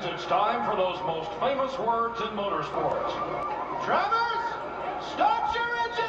friends, it's time for those most famous words in motorsports. Drivers, start your engines!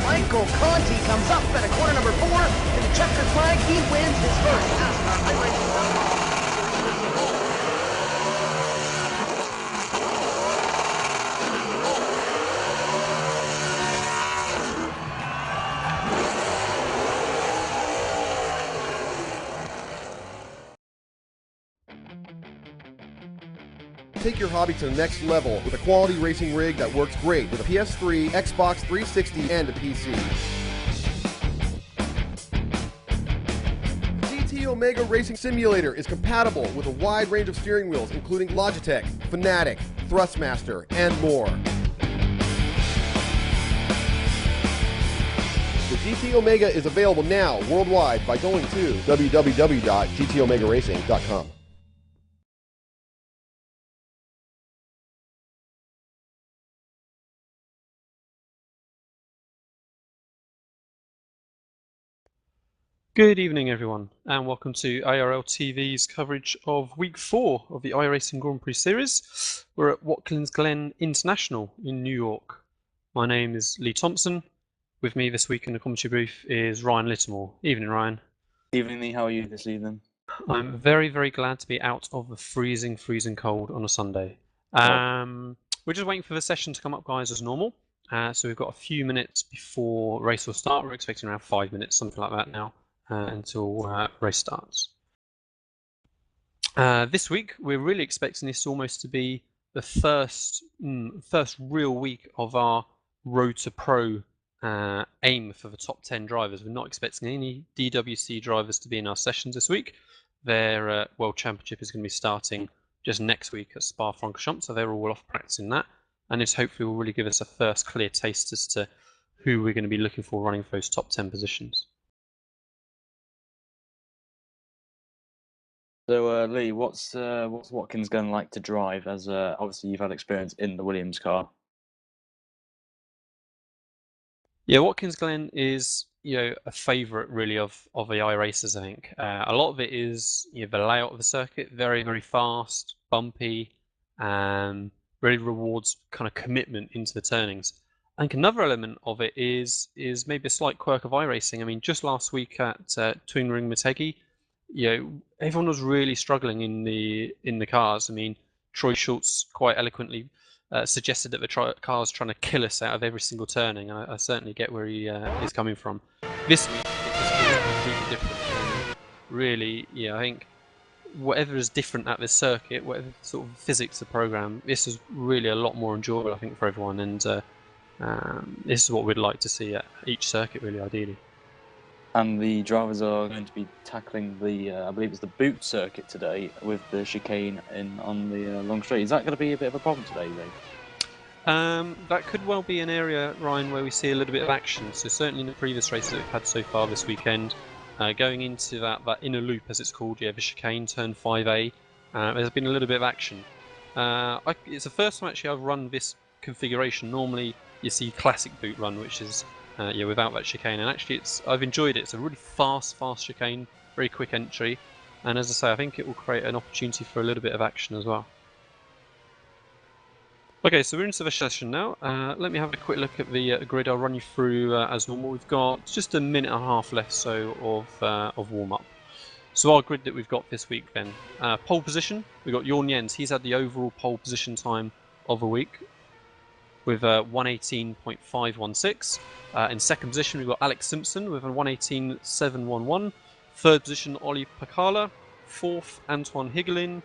Michael Conti comes up at a corner number 4, and the checkered flag, he wins his first NASCAR iRacing. Take your hobby to the next level with a quality racing rig that works great with a PS3, Xbox 360, and a PC. GT Omega Racing Simulator is compatible with a wide range of steering wheels including Logitech, Fanatec, Thrustmaster, and more. The GT Omega is available now worldwide by going to www.gtomegaracing.com. Good evening everyone and welcome to ARL-TV's coverage of week 4 of the iRacing Grand Prix series. We're at Watkins Glen International in New York. My name is Lee Thompson. With me this week in the commentary booth is Ryan Littlemore. Evening Ryan. Evening Lee, how are you this evening? I'm very glad to be out of the freezing cold on a Sunday. We're just waiting for the session to come up guys as normal. So we've got a few minutes before race will start. We're expecting around 5 minutes, something like that now. Until race starts. This week we're really expecting this almost to be the first real week of our Road to Pro aim for the top 10 drivers. We're not expecting any DWC drivers to be in our sessions this week. Their World Championship is going to be starting just next week at Spa-Francorchamps, so they're all off practicing that, and this hopefully will really give us a first clear taste as to who we're going to be looking for running for those top 10 positions. So Lee, what's Watkins going to like to drive? As obviously you've had experience in the Williams car. Yeah, Watkins Glen is a favourite really of the iRacers. I think a lot of it is the layout of the circuit, very fast, bumpy, really rewards kind of commitment into the turnings. I think another element of it is maybe a slight quirk of iRacing. I mean, just last week at Twin Ring Motegi, everyone was really struggling in the cars. I mean, Troy Schultz quite eloquently suggested that the car's trying to kill us out of every single turning, and I certainly get where he is coming from. This week, it's completely different. And really, I think whatever is different at this circuit, whatever sort of physics of the program, this is really a lot more enjoyable, I think, for everyone. And this is what we'd like to see at each circuit, really, ideally. And the drivers are going to be tackling the, I believe it's the boot circuit today with the chicane on the long straight. Is that going to be a bit of a problem today, Lee? That could well be an area, Ryan, where we see a little bit of action. So certainly in the previous races that we've had so far this weekend, going into that inner loop, as it's called, the chicane, turn 5A, there's been a little bit of action. It's the first time actually I've run this configuration. Normally you see classic boot run, which is without that chicane, and actually I've enjoyed it. It's a really fast chicane, very quick entry, and as I say, I think it will create an opportunity for a little bit of action as well. Okay, so we're into the session now. Let me have a quick look at the grid. I'll run you through as normal. We've got just a minute and a half left so of warm-up. So our grid that we've got this week then, pole position, we've got Jorn Jens. He's had the overall pole position time of a week with 118.516. In second position, we've got Alex Simpson with a 118.711. Third position, Olli Pakala. Fourth, Antoine Higelin.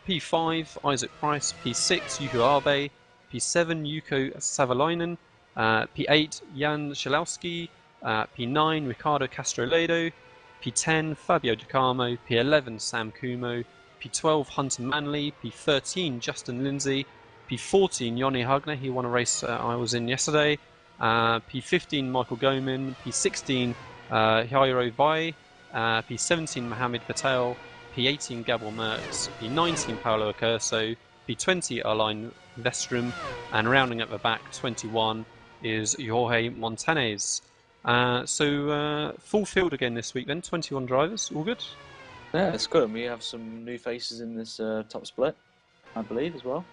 P5, Isaac Price. P6, Juho Abe. P7, Yuko Savalainen. P8, Jan Szelowski. P9, Ricardo Castroledo. P10, Fabio Di Carmo. P11, Sam Kumo. P12, Hunter Manley. P13, Justin Lindsay. P14, Joni Hugner. He won a race I was in yesterday. P15, Michael Goman. P16, Jairo Vai. P17, Mohamed Patel. P18, Gabor Merckx. P19, Paolo Accurso. P20, Arline Vestrum. And rounding at the back, 21, is Jorge Montanes. So full field again this week then, 21 drivers, all good? Yeah, it's good. And we have some new faces in this top split, I believe, as well.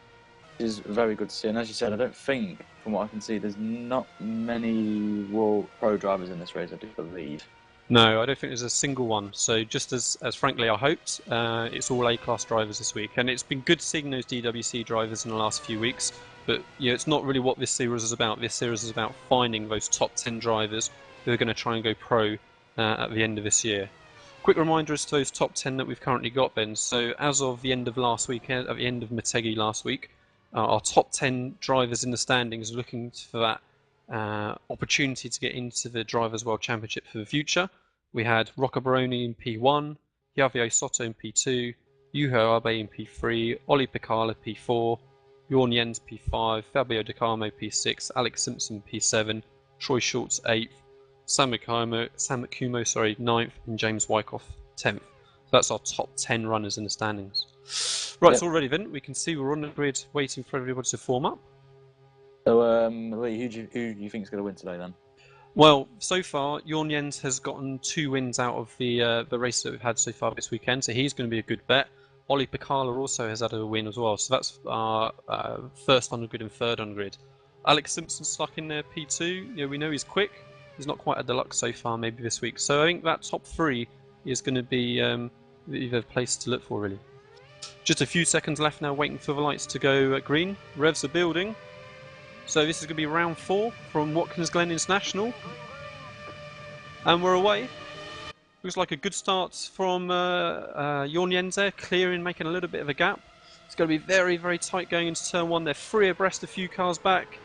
Which is very good to see. And as you said, I don't think, from what I can see, there's not many World Pro drivers in this race, I do believe. No, I don't think there's a single one. So just as frankly I hoped, it's all A-class drivers this week. And it's been good seeing those DWC drivers in the last few weeks. But it's not really what this series is about. This series is about finding those top 10 drivers who are going to try and go pro at the end of this year. Quick reminder as to those top 10 that we've currently got, Ben. So as of the end of last week, at the end of Motegi last week, our top 10 drivers in the standings are looking for that opportunity to get into the Drivers' World Championship for the future. We had Rocco Baroni in P1, Javier Soto in P2, Juho Abe in P3, Olli Pakala P4, Jorn Jens P5, Fabio Di Carmo P6, Alex Simpson P7, Troy Schultz 8th, Sam Kumo 9th, and James Wyckoff 10th. So that's our top 10 runners in the standings. Right, Yep. so already then we can see we're on the grid waiting for everybody to form up. So, Lee, who do you think is going to win today then? Well, so far, Jorn Jens has gotten 2 wins out of the race that we've had so far this weekend, so he's going to be a good bet. Olli Pakala also has had a win as well, so that's our first on the grid and third on the grid. Alex Simpson stuck in there P2. We know he's quick. He's not quite a deluxe so far, maybe this week. So I think that top 3 is going to be the place to look for, really. Just a few seconds left now, waiting for the lights to go green. Revs are building. So this is going to be round 4 from Watkins Glen International. And we're away. Looks like a good start from Jorn Jens there, clearing, making a little bit of a gap. It's going to be very, very tight going into turn 1. They're 3 abreast, a few cars back.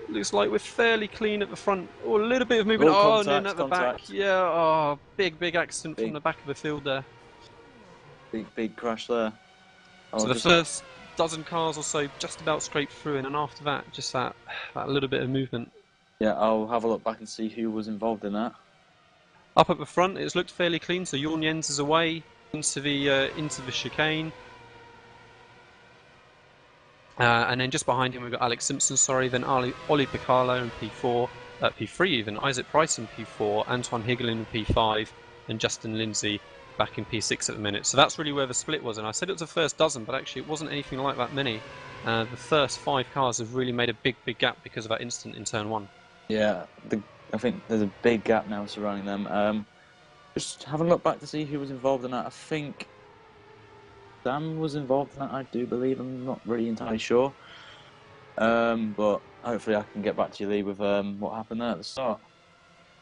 Looks like we're fairly clean at the front. Oh, a little bit of movement. Contact, and then at the back. Yeah, big accident from the back of the field there. Big crash there. So the first dozen cars or so just about scraped through, and then after that, just that little bit of movement. Yeah, I'll have a look back and see who was involved in that. Up at the front, it's looked fairly clean. So Jorn Jens is away into the chicane. And then just behind him we've got Alex Simpson, then Olli Pakala in P4, P3 even, Isaac Price in P4, Antoine Higelin in P5, and Justin Lindsay back in P6 at the minute. So that's really where the split was, and I said it was the first dozen, but actually it wasn't anything like that many. The first 5 cars have really made a big gap because of that incident in turn 1. Yeah, I think there's a big gap now surrounding them. Just having a look back to see who was involved in that, I think Sam was involved in that, I do believe. I'm not really entirely sure. But hopefully I can get back to you, Lee, with what happened there at the start.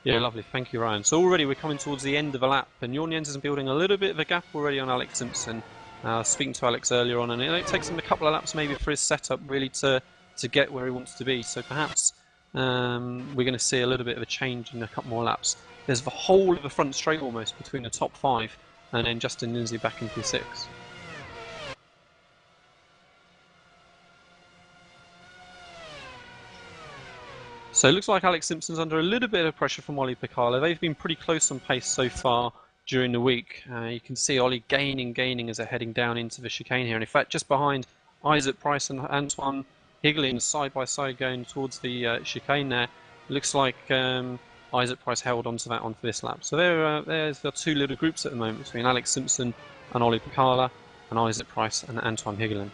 Yeah, lovely. Thank you, Ryan. So already we're coming towards the end of a lap, and Jorn Jens is building a little bit of a gap already on Alex Simpson. Speaking to Alex earlier on, and it takes him a couple of laps maybe for his setup really to get where he wants to be. So perhaps we're going to see a little bit of a change in a couple more laps. There's the whole of the front straight almost between the top 5 and then Justin Lindsay back in P6. So it looks like Alex Simpson's under a little bit of pressure from Olli Pakala. They've been pretty close on pace so far during the week. You can see Ollie gaining as they're heading down into the chicane here. And in fact, just behind Isaac Price and Antoine Higelin side by side going towards the chicane there. Looks like Isaac Price held onto that on for this lap. So there's the 2 little groups at the moment between Alex Simpson and Olli Pakala and Isaac Price and Antoine Higelin.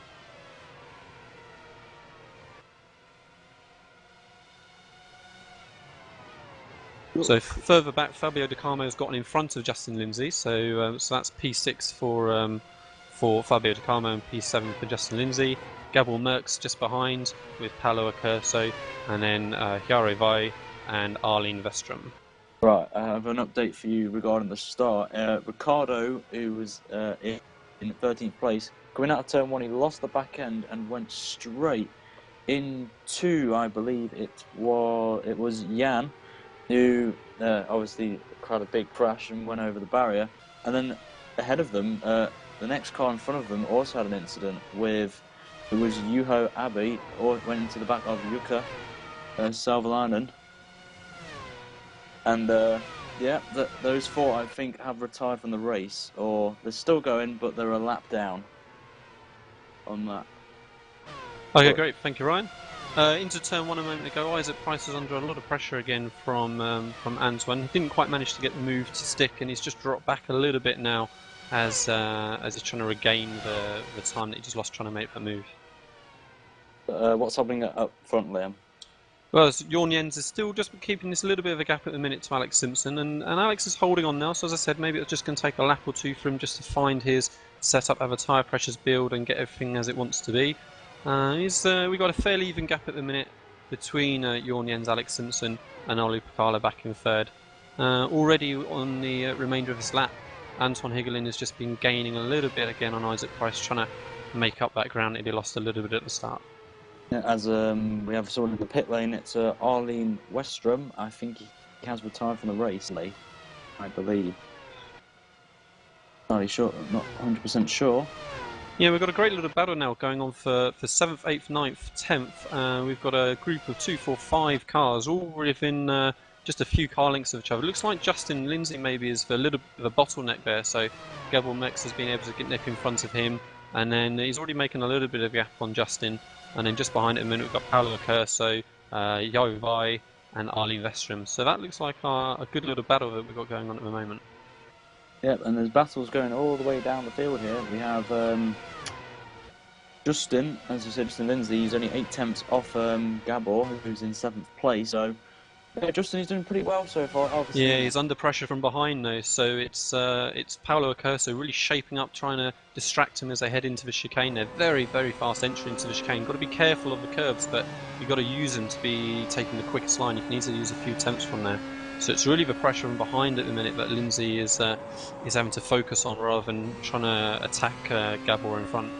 So further back, Fabio Di Carmo has gotten in front of Justin Lindsay, so that's P6 for Fabio Di Carmo and P7 for Justin Lindsay. Gabor Merckx just behind with Paolo Accurso, and then Chiaro Vai and Arlene Vestrum. Right, I have an update for you regarding the start. Ricardo, who was in 13th place, coming out of turn 1, he lost the back end and went straight into, I believe it was Jan, who obviously had a big crash and went over the barrier. And then ahead of them, the next car in front of them also had an incident with, it was Juho Abe, or went into the back of Jukka Salvalainen. And yeah, those 4 I think have retired from the race, or they're still going, but they're a lap down on that. Okay, great, thank you, Ryan. Into turn 1 a moment ago, Isaac Price was under a lot of pressure again from Antoine. He didn't quite manage to get the move to stick, and he's just dropped back a little bit now as he's trying to regain the time that he just lost trying to make that move. What's happening up front, Liam? Well, Jorn Jens is still just keeping this little bit of a gap at the minute to Alex Simpson, and Alex is holding on now, so as I said, maybe it's just going to take a lap or 2 for him just to find his setup, have a tyre pressures build and get everything as it wants to be. We've got a fairly even gap at the minute between Jorn Jens, Alex Simpson and Olli Pekala back in 3rd. Already on the remainder of this lap, Anton Higelin has just been gaining a little bit again on Isaac Price, trying to make up that ground that he lost a little bit at the start. As we have someone in the pit lane, it's Arlene Westrum. I think he has retired from the race, I believe. Not 100% sure. Yeah, we've got a great little battle now going on for 7th, 8th, 9th, 10th. We've got a group of 2, 4, 5 cars, all within just a few car lengths of each other. It looks like Justin Lindsay maybe is a little bit of a bottleneck there, so Gabor Merckx has been able to nip in front of him, and then he's already making a little bit of a gap on Justin. And then just behind him, we've got Paolo Accurso, Yo Vai, and Arlene Vestrum. So that looks like a good little battle that we've got going on at the moment. Yep, and there's battles going all the way down the field here. We have Justin, as you said, Justin Lindsay, he's only 8 tenths off Gabor, who's in 7th place. So yeah, Justin is doing pretty well so far, obviously. Yeah, he's under pressure from behind though, so it's Paolo Accurso really shaping up, trying to distract him as they head into the chicane. They're very, very fast entry into the chicane. Got to be careful of the curves, but you've got to use them to be taking the quickest line. You can easily use a few tenths from there. So it's really the pressure from behind at the minute that Lindsay is having to focus on rather than trying to attack Gabor in front.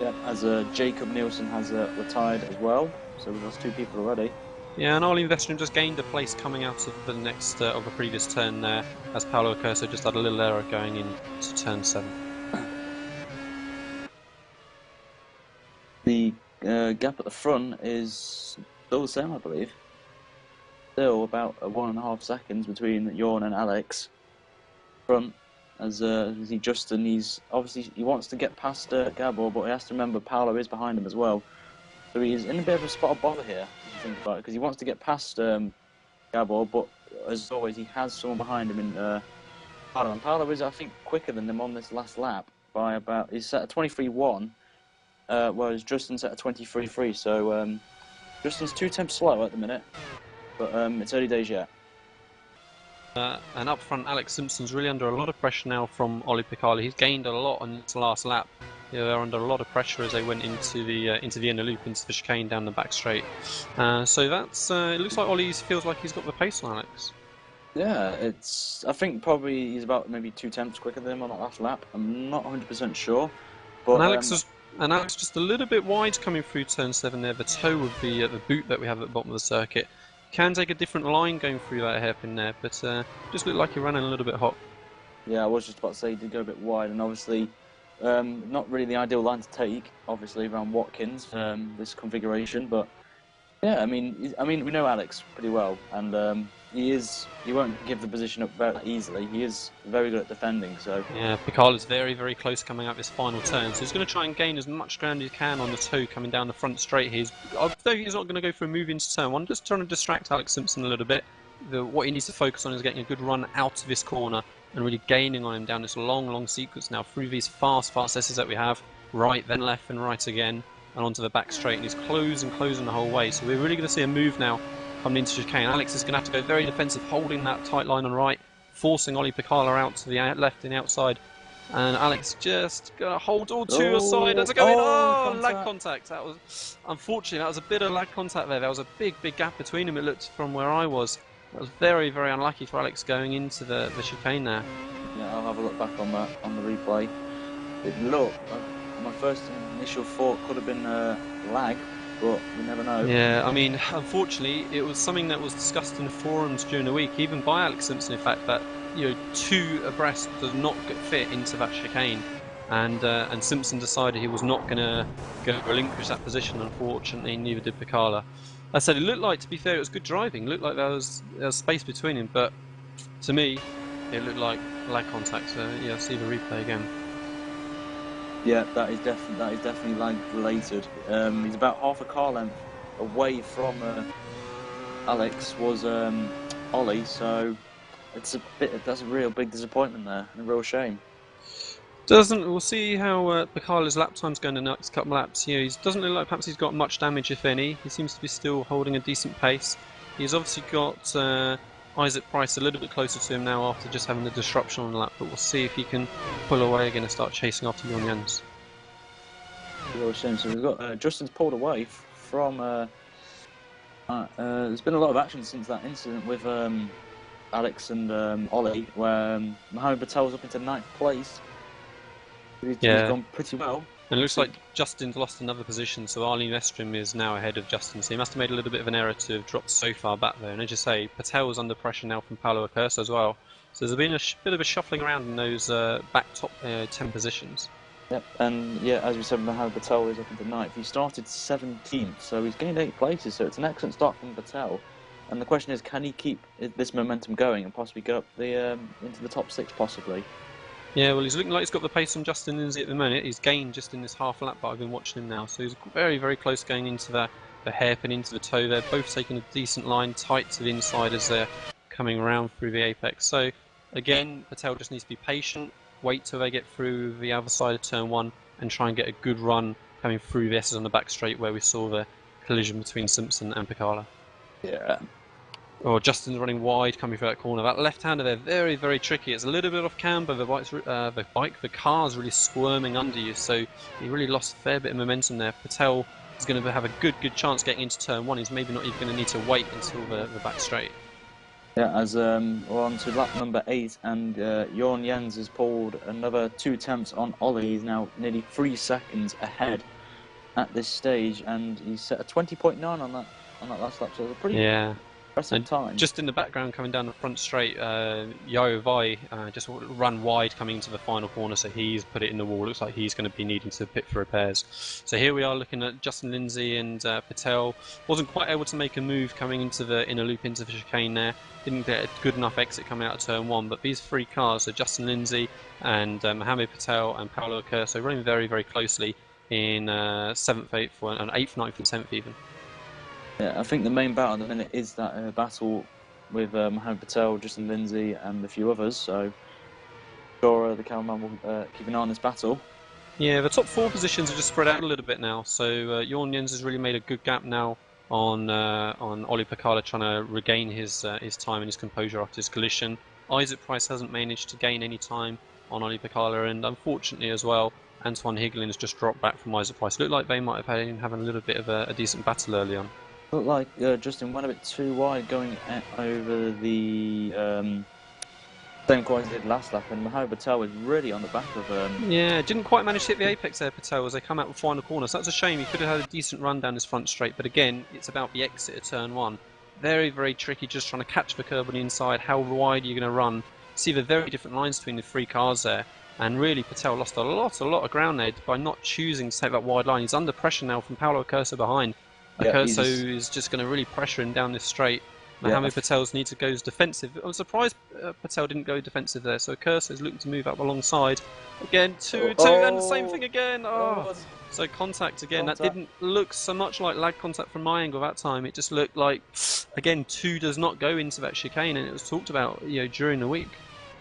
Yeah, as Jacob Nielsen has retired as well, so we've lost 2 people already. Yeah, and Arlene Vestrum just gained a place coming out of the next of the previous turn there, as Paolo Accurso just had a little error going into turn 7. The gap at the front is still the same, I believe. Still about 1.5 seconds between Jorn and Alex. Front, as Justin, he wants to get past Gabor, but he has to remember Paolo is behind him as well. So he's in a bit of a spot of bother here, if you think about it, because he wants to get past Gabor, but as always, he has someone behind him in Paolo. And Paolo is, I think, quicker than him on this last lap by about. He's set at 23.1, whereas Justin's set at 23.3. So Justin's 2 tenths slow at the minute, but it's early days yet. And up front, Alex Simpson's really under a lot of pressure now from Olli Pekala. He's gained a lot on his last lap. Yeah, they're under a lot of pressure as they went into the inner loop, into the chicane down the back straight. So that's it looks like Ollie feels like he's got the pace on Alex. Yeah, I think probably he's about maybe 2 tenths quicker than him on that last lap. I'm not 100% sure. But and Alex just a little bit wide coming through turn 7 there, the toe of the boot that we have at the bottom of the circuit. Can take a different line going through that hairpin there, but just looked like you're running a little bit hot. Yeah, I was just about to say he did go a bit wide, and obviously not really the ideal line to take, obviously around Watkins, this configuration. But yeah, I mean we know Alex pretty well, and he won't give the position up very easily. He is very good at defending. So yeah, Pekala's very, very close coming out this final turn, so he's going to try and gain as much ground as he can on the toe coming down the front straight here. Although he's not going to go for a move into turn 1, just trying to distract Alex Simpson a little bit. What he needs to focus on is getting a good run out of this corner and really gaining on him down this long sequence now through these fast S's that we have, right, then left, and right again, and onto the back straight, and he's closing the whole way. So we're really going to see a move now coming into chicane. Alex is going to have to go very defensive, holding that tight line on right, forcing Ollie Picala out to the left and outside. And Alex just going to hold all two aside as a go in. Oh, lag contact. That was, unfortunately, that was a bit of lag contact there. There was a big gap between them, it looked, from where I was. That was very unlucky for Alex going into the chicane there. Yeah, I'll have a look back on that on the replay. It looked, my first initial thought could have been lag, but you never know. Yeah, I mean, unfortunately, it was something that was discussed in the forums during the week, even by Alex Simpson, in fact, that two abreast does not fit into that chicane, and Simpson decided he was not going to relinquish that position. Unfortunately, neither did Picala. I said it looked like, to be fair, it was good driving. It looked like there was space between him, but to me, it looked like lag contact. So yeah, I'll see the replay again. Yeah, that is definitely lag related. He's about half a car length away from Alex was Ollie, so that's a real big disappointment there, and a real shame. We'll see how Picala's lap time's going the next couple of laps. He doesn't look like perhaps he's got much damage, if any. He seems to be still holding a decent pace. He's obviously got Isaac Price a little bit closer to him now after just having the disruption on the lap, but we'll see if he can pull away again and start chasing after Jon Jens. Real shame. So we've got Justin's pulled away from. There's been a lot of action since that incident with Alex and Ollie, where Mohamed Patel's up into 9th place. He's gone pretty well. And it looks like Justin's lost another position, so Arlene Estrom is now ahead of Justin. So he must have made a little bit of an error to have dropped so far back there. And as you say, Patel is under pressure now from Paulo Acurso as well. So there's been a bit of a shuffling around in those back top 10 positions. Yep, and yeah, as we said, Mohamed Patel is up into 9th. He started 17th, so he's gained 8 places. So it's an excellent start from Patel. And the question is, can he keep this momentum going and possibly get up into the top 6 possibly? Yeah, well, he's looking like he's got the pace from Justin Lindsay at the minute. He's gained just in this half lap, but I've been watching him now. So he's very close going into the hairpin, into the toe. They're both taking a decent line tight to the inside as they're coming around through the apex. So again, Patel just needs to be patient, wait till they get through the other side of turn 1 and try and get a good run coming through the S's on the back straight where we saw the collision between Simpson and Picala. Yeah. Oh, Justin's running wide coming through that corner. That left-hander there, very tricky. It's a little bit off camber. The car's really squirming under you, so he really lost a fair bit of momentum there. Patel is going to have a good chance getting into turn 1. He's maybe not even going to need to wait until the back straight. Yeah, as we're on to lap number 8, and Jon Jens has pulled another 2 attempts on Ollie. He's now nearly 3 seconds ahead at this stage, and he's set a 20.9 on that last lap. So it's a pretty impressive time. Just in the background, coming down the front straight, Yo Vai just run wide coming into the final corner, so he's put it in the wall. Looks like he's going to be needing to pit for repairs. So here we are looking at Justin Lindsay and Patel. Wasn't quite able to make a move coming into the inner loop into the chicane there. Didn't get a good enough exit coming out of turn 1, but these 3 cars, so Justin Lindsay and Mohamed Patel and Paulo Acurso, running very closely in 7th, 8th, and 8th, 9th and 10th even. Yeah, I think the main battle at the minute is that battle with Mohamed Patel, Justin Lindsay and a few others, so sure the cameraman will keep an eye on this battle. Yeah, the top 4 positions are just spread out a little bit now, so Jon Jens has really made a good gap now on Ollie Picala, trying to regain his time and his composure after his collision. Isaac Price hasn't managed to gain any time on Ollie Picala, and unfortunately as well, Antoine Higlin has just dropped back from Isaac Price. Looked like they might have had having a little bit of a decent battle early on. Looked like Justin went a bit too wide going over the same course he did last lap, and Mohamed Patel was really on the back of Yeah, didn't quite manage to hit the apex there, Patel, as they come out the final corner. So that's a shame. He could have had a decent run down his front straight, but again, it's about the exit of turn 1. Very tricky, just trying to catch the curb on the inside. How wide are you going to run? See the very different lines between the 3 cars there, and really Patel lost a lot of ground there by not choosing to take that wide line. He's under pressure now from Paulo Acurso behind. Acurso is just going to really pressure him down this straight. Mohamed Patel's need to go defensive. I was surprised Patel didn't go defensive there, so Acurso is looking to move up alongside. Again, two, and the same thing again. So contact again. That didn't look so much like lag contact from my angle that time. It just looked like, again, 2 does not go into that chicane, and it was talked about during the week.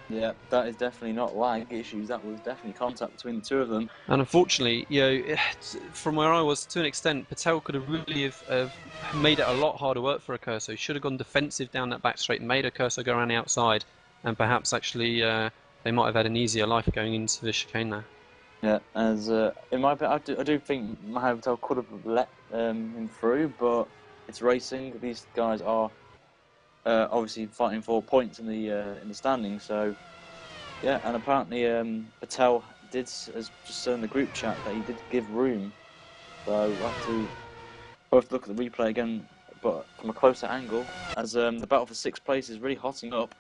Yeah, that is definitely not lag issues. That was definitely contact between the two of them. And unfortunately, from where I was, to an extent, Patel could have really have made it a lot harder work for Accurso. He should have gone defensive down that back straight, made Accurso go around the outside, and perhaps actually they might have had an easier life going into the chicane there. Yeah, as in my opinion, I do think Patel could have let him through, but it's racing. These guys are obviously fighting for points in the standings. So yeah, and apparently Patel did, as just said in the group chat, that he did give room. So we'll have to both look at the replay again, but from a closer angle, as the battle for 6th place is really hotting up.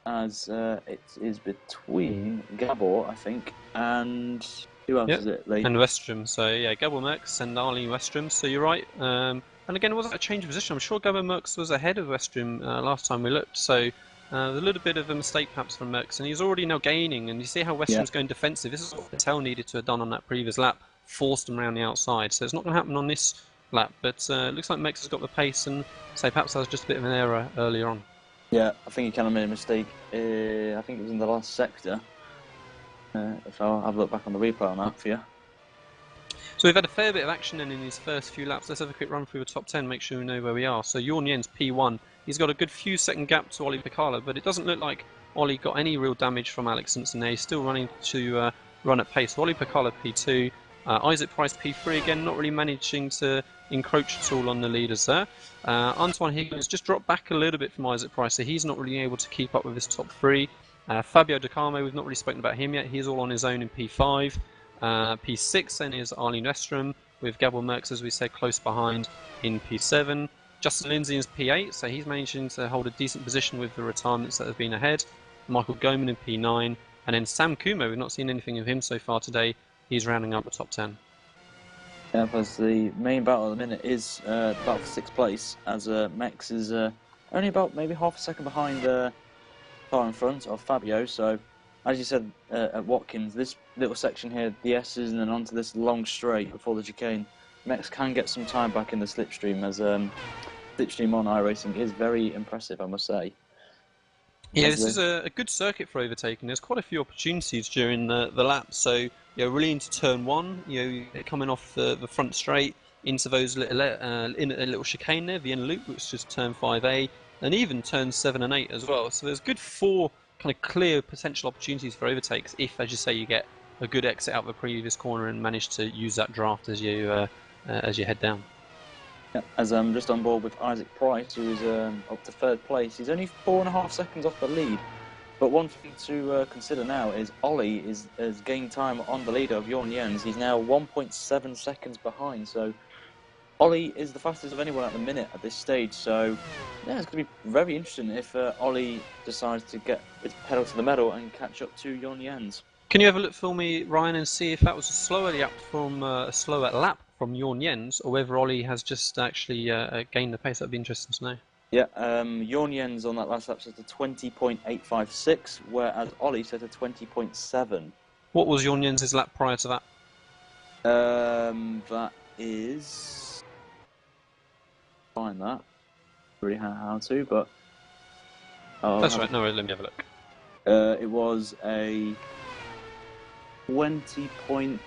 As it is between Gabor, I think, and who else is it? And Westrom. So yeah, Gabor Merckx and Arlene Westrom. So you're right. And again, it wasn't a change of position. I'm sure Gabor Merckx was ahead of Westrom last time we looked. So a little bit of a mistake perhaps from Merckx, and he's already now gaining. And you see how Westrom's going defensive. This is what Patel needed to have done on that previous lap, forced him around the outside. So it's not going to happen on this lap. But it looks like Merckx has got the pace, and say perhaps that was just a bit of an error earlier on. Yeah, I think he kind of made a mistake. I think it was in the last sector. If I'll have a look back on the replay on that for you. So we've had a fair bit of action in his first few laps. Let's have a quick run through the top 10, make sure we know where we are. So Jorn Jens P1. He's got a good few second gap to Ollie Picala, but it doesn't look like Ollie got any real damage from Alex Simpson there. He's still running to run at pace. So Ollie Picala P2. Isaac Price P3 again, not really managing to encroach at all on the leaders there. Antoine Higgins just dropped back a little bit from Isaac Price, so he's not really able to keep up with his top 3. Fabio De Carmo, we've not really spoken about him yet. He's all on his own in P5. P6 then is Arlene Westrom, with Gabor Merckx, as we said, close behind in P7. Justin Lindsay is P8, so he's managing to hold a decent position with the retirements that have been ahead. Michael Goman in P9, and then Sam Kumo, we've not seen anything of him so far today. He's rounding up the top 10. Yeah, because the main battle at the minute is the battle for 6th place, as Mex is only about maybe half a second behind far in front of Fabio. So, as you said at Watkins, this little section here, the S's and then onto this long straight before the chicane, Mex can get some time back in the slipstream, as slipstream on iRacing is very impressive, I must say. Yeah, this is a good circuit for overtaking. There's quite a few opportunities during the lap. So, really into turn 1, coming off the front straight into those little chicane there, the end loop, which is turn 5A, and even turns 7 and 8 as well. So there's good 4 kind of clear potential opportunities for overtakes if, as you say, you get a good exit out the previous corner and manage to use that draft as you head down. Yeah, as I'm just on board with Isaac Price, who is up to 3rd place. He's only 4.5 seconds off the lead. But one thing to consider now is Ollie has gained time on the leader of Jorn Jens. He's now 1.7 seconds behind. So Ollie is the fastest of anyone at the minute at this stage. So yeah, it's going to be very interesting if Ollie decides to get his pedal to the metal and catch up to Jorn Jens. Can you have a look for me, Ryan, and see if that was a slower lap from Jorn Jens, or whether Ollie has just actually gained the pace? That'd be interesting to know. Yeah, Jorn Jens on that last lap set to 20.856, whereas Ollie set to 20.7. What was Jorn Jens' lap prior to that? That is... Find that. Really how to, but... That's right, no worries, let me have a look. It was a 20.8,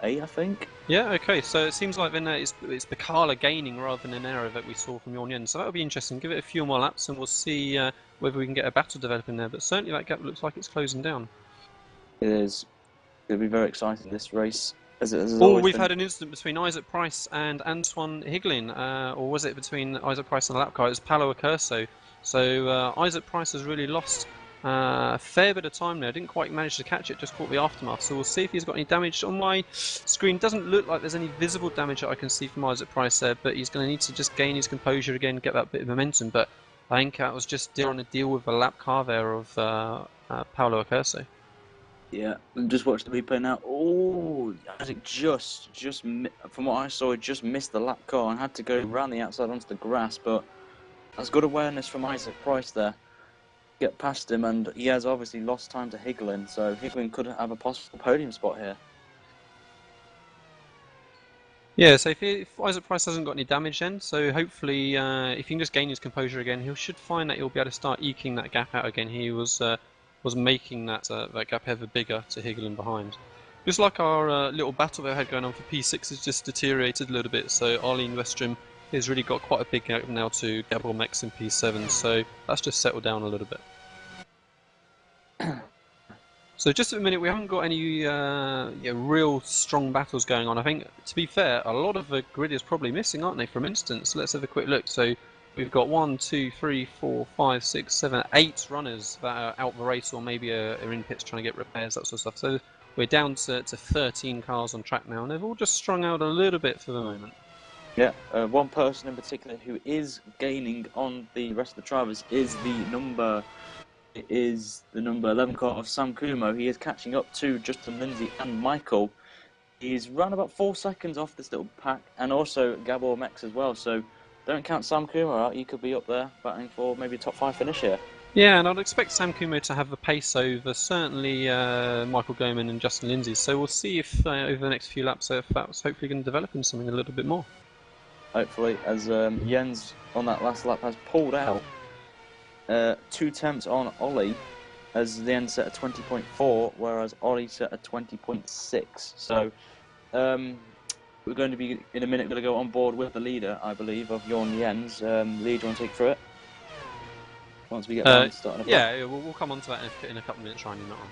I think. Yeah, okay, so it seems like then it's Picala gaining rather than an error that we saw from Jorn Jens. So that'll be interesting. Give it a few more laps and we'll see whether we can get a battle developing there. But certainly that gap looks like it's closing down. It is. It'll be very exciting, this race. We've had an incident between Isaac Price and Antoine Higlin, or was it between Isaac Price and the lap car? It was Paolo Accurso. So Isaac Price has really lost a fair bit of time there. Didn't quite manage to catch it, just caught the aftermath. So we'll see if he's got any damage. On my screen, doesn't look like there's any visible damage that I can see from Isaac Price there, but he's going to need to just gain his composure again, get that bit of momentum. But I think that was just on a deal with the lap car there of Paolo Accurso. Yeah, and just watch the replay now. Oh, Isaac just from what I saw, just missed the lap car and had to go around the outside onto the grass. But that's good awareness from Isaac Price there. Get past him, and he has obviously lost time to Higlin, so Higlin could have a possible podium spot here. Yeah, so if Isaac Price hasn't got any damage then, so hopefully if he can just gain his composure again, he should find that he'll be able to start eking that gap out again. He was making that gap ever bigger to Higgling behind. Just like our little battle they had going on for P6 has just deteriorated a little bit, so Arlene Westrom has really got quite a big gap now to Gabriel Mex in P7, so that's just settled down a little bit. So just at the minute, we haven't got any real strong battles going on. I think, to be fair, a lot of the grid is probably missing, aren't they? For instance, let's have a quick look. So we've got 1, 2, 3, 4, 5, 6, 7, 8 runners that are out the race or maybe are in pits trying to get repairs, that sort of stuff. So we're down to 13 cars on track now, and they've all just strung out a little bit for the moment. Yeah, one person in particular who is gaining on the rest of the drivers is the number 11 car of Sam Kumo. He is catching up to Justin Lindsay and Michael. He's run about 4 seconds off this little pack, and also Gabor Mex as well. So don't count Sam Kumo out. He could be up there batting for maybe a top 5 finish here. Yeah, and I'd expect Sam Kumo to have the pace over certainly Michael Goman and Justin Lindsay. So we'll see if over the next few laps if that's hopefully going to develop into something a little bit more. Hopefully, as Jens on that last lap has pulled out 2 temps on Ollie, as the end set at 20.4, whereas Ollie set at 20.6. So we're going to be in a minute going to go on board with the leader, I believe, of Jorn Jens. Lee, do you want to take through it? Once we get started. Yeah, we'll come on to that in a couple of minutes, Ryan. You're not on.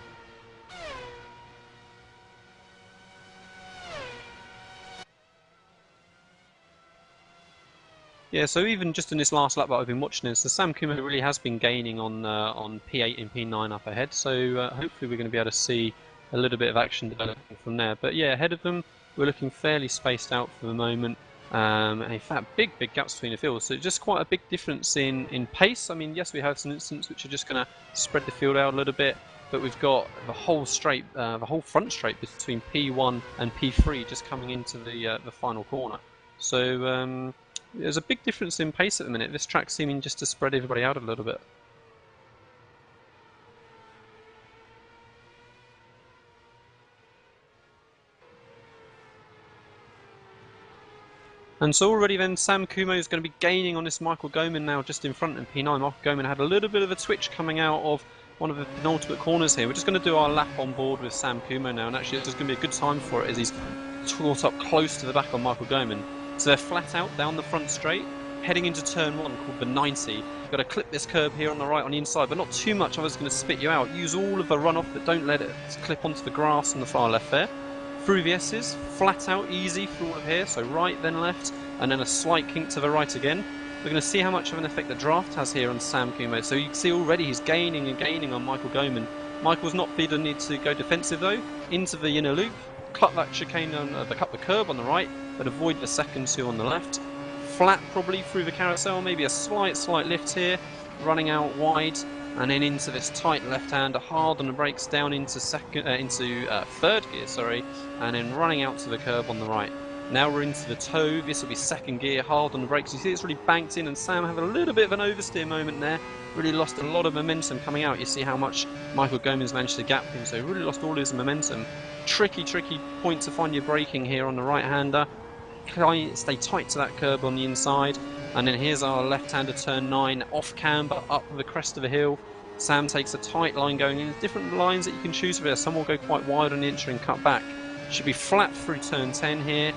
Yeah, so even just in this last lap that I've been watching, so Sam Kumo really has been gaining on P8 and P9 up ahead. So hopefully we're going to be able to see a little bit of action developing from there. But yeah, ahead of them, we're looking fairly spaced out for the moment. And in fact, big gaps between the fields. So just quite a big difference in pace. I mean, yes, we have some incidents which are just going to spread the field out a little bit, but we've got the whole front straight between P1 and P3 just coming into the final corner. So there's a big difference in pace at the minute. This track's seeming just to spread everybody out a little bit. And so already then Sam Kumo is going to be gaining on this Michael Goman now just in front of P9. Michael Goman had a little bit of a twitch coming out of one of the penultimate corners here. We're just going to do our lap on board with Sam Kumo now, and actually it's just going to be a good time for it as he's caught up close to the back on Michael Goman. So they're flat out down the front straight, heading into turn 1 called the 90. You've got to clip this curb here on the right on the inside, but not too much, otherwise it's going to spit you out. Use all of the runoff, but don't let it clip onto the grass on the far left there. Through the S's, flat out, easy through all of here, so right then left, and then a slight kink to the right again. We're going to see how much of an effect the draft has here on Sam Kumo. So you can see already he's gaining and gaining on Michael Goman. Michael's not feeling the need to go defensive though, into the inner loop, cut that chicane on cut the curb on the right, but avoid the second two on the left. Flat probably through the carousel, maybe a slight lift here, running out wide, and then into this tight left-hander, hard on the brakes, down into third gear, sorry, and then running out to the curb on the right. Now we're into the toe. This will be second gear, hard on the brakes. You see it's really banked in, and Sam have a little bit of an oversteer moment there. Really lost a lot of momentum coming out. You see how much Michael Gomez managed to gap him, so he really lost all his momentum. Tricky point to find your braking here on the right-hander. Stay tight to that curb on the inside, and then here's our left-hander turn 9, off camber, up the crest of the hill. Sam takes a tight line going in. There's different lines that you can choose for there. Some will go quite wide on the entry and cut back. Should be flat through turn 10 here,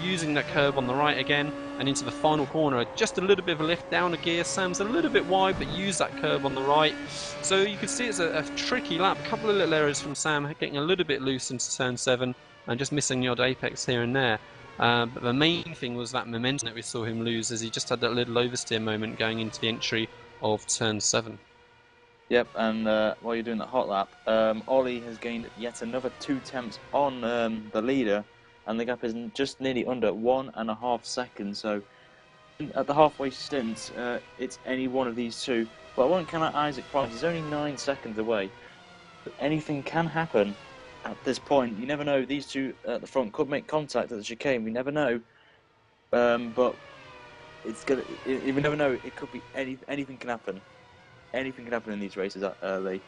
using that curb on the right again, and into the final corner. Just a little bit of a lift down a gear. Sam's a little bit wide, but use that curb on the right. So you can see it's a tricky lap. A couple of little errors from Sam, getting a little bit loose into turn 7, and just missing the odd apex here and there. But the main thing was that momentum that we saw him lose, as he just had that little oversteer moment going into the entry of turn 7. Yep, and while you're doing that hot lap, Ollie has gained yet another 2 temps on the leader, and the gap is just nearly under 1.5 seconds. So at the halfway stint, it's any one of these two. But I won't count out Isaac Price. He's only 9 seconds away. But anything can happen at this point. You never know. These two at the front could make contact at the chicane. We never know. But it's gonna. We never know. It could be anything can happen. Anything can happen in these races, Lee.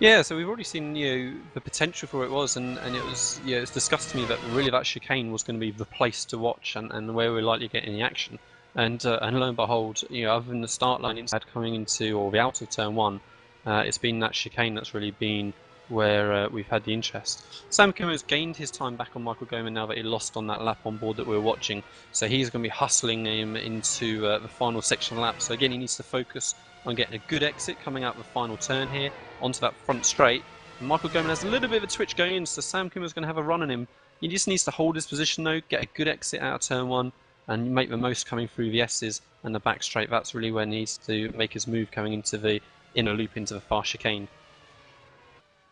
Yeah, so we've already seen the potential for it was, and it was it's discussed to me that really that chicane was going to be the place to watch and where we're likely to get any action. And lo and behold, other than the start line inside coming into or the out of turn one, it's been that chicane that's really been where we've had the interest. Sam Kimmo's gained his time back on Michael Goman now that he lost on that lap on board that we were watching, so he's going to be hustling him into the final section lap. So again, he needs to focus on getting a good exit coming out of the final turn here onto that front straight. And Michael Goman has a little bit of a twitch going in, so Sam Kimmo's going to have a run on him. He just needs to hold his position though, get a good exit out of turn one, and make the most coming through the S's and the back straight. That's really where he needs to make his move coming into the inner loop into the far chicane.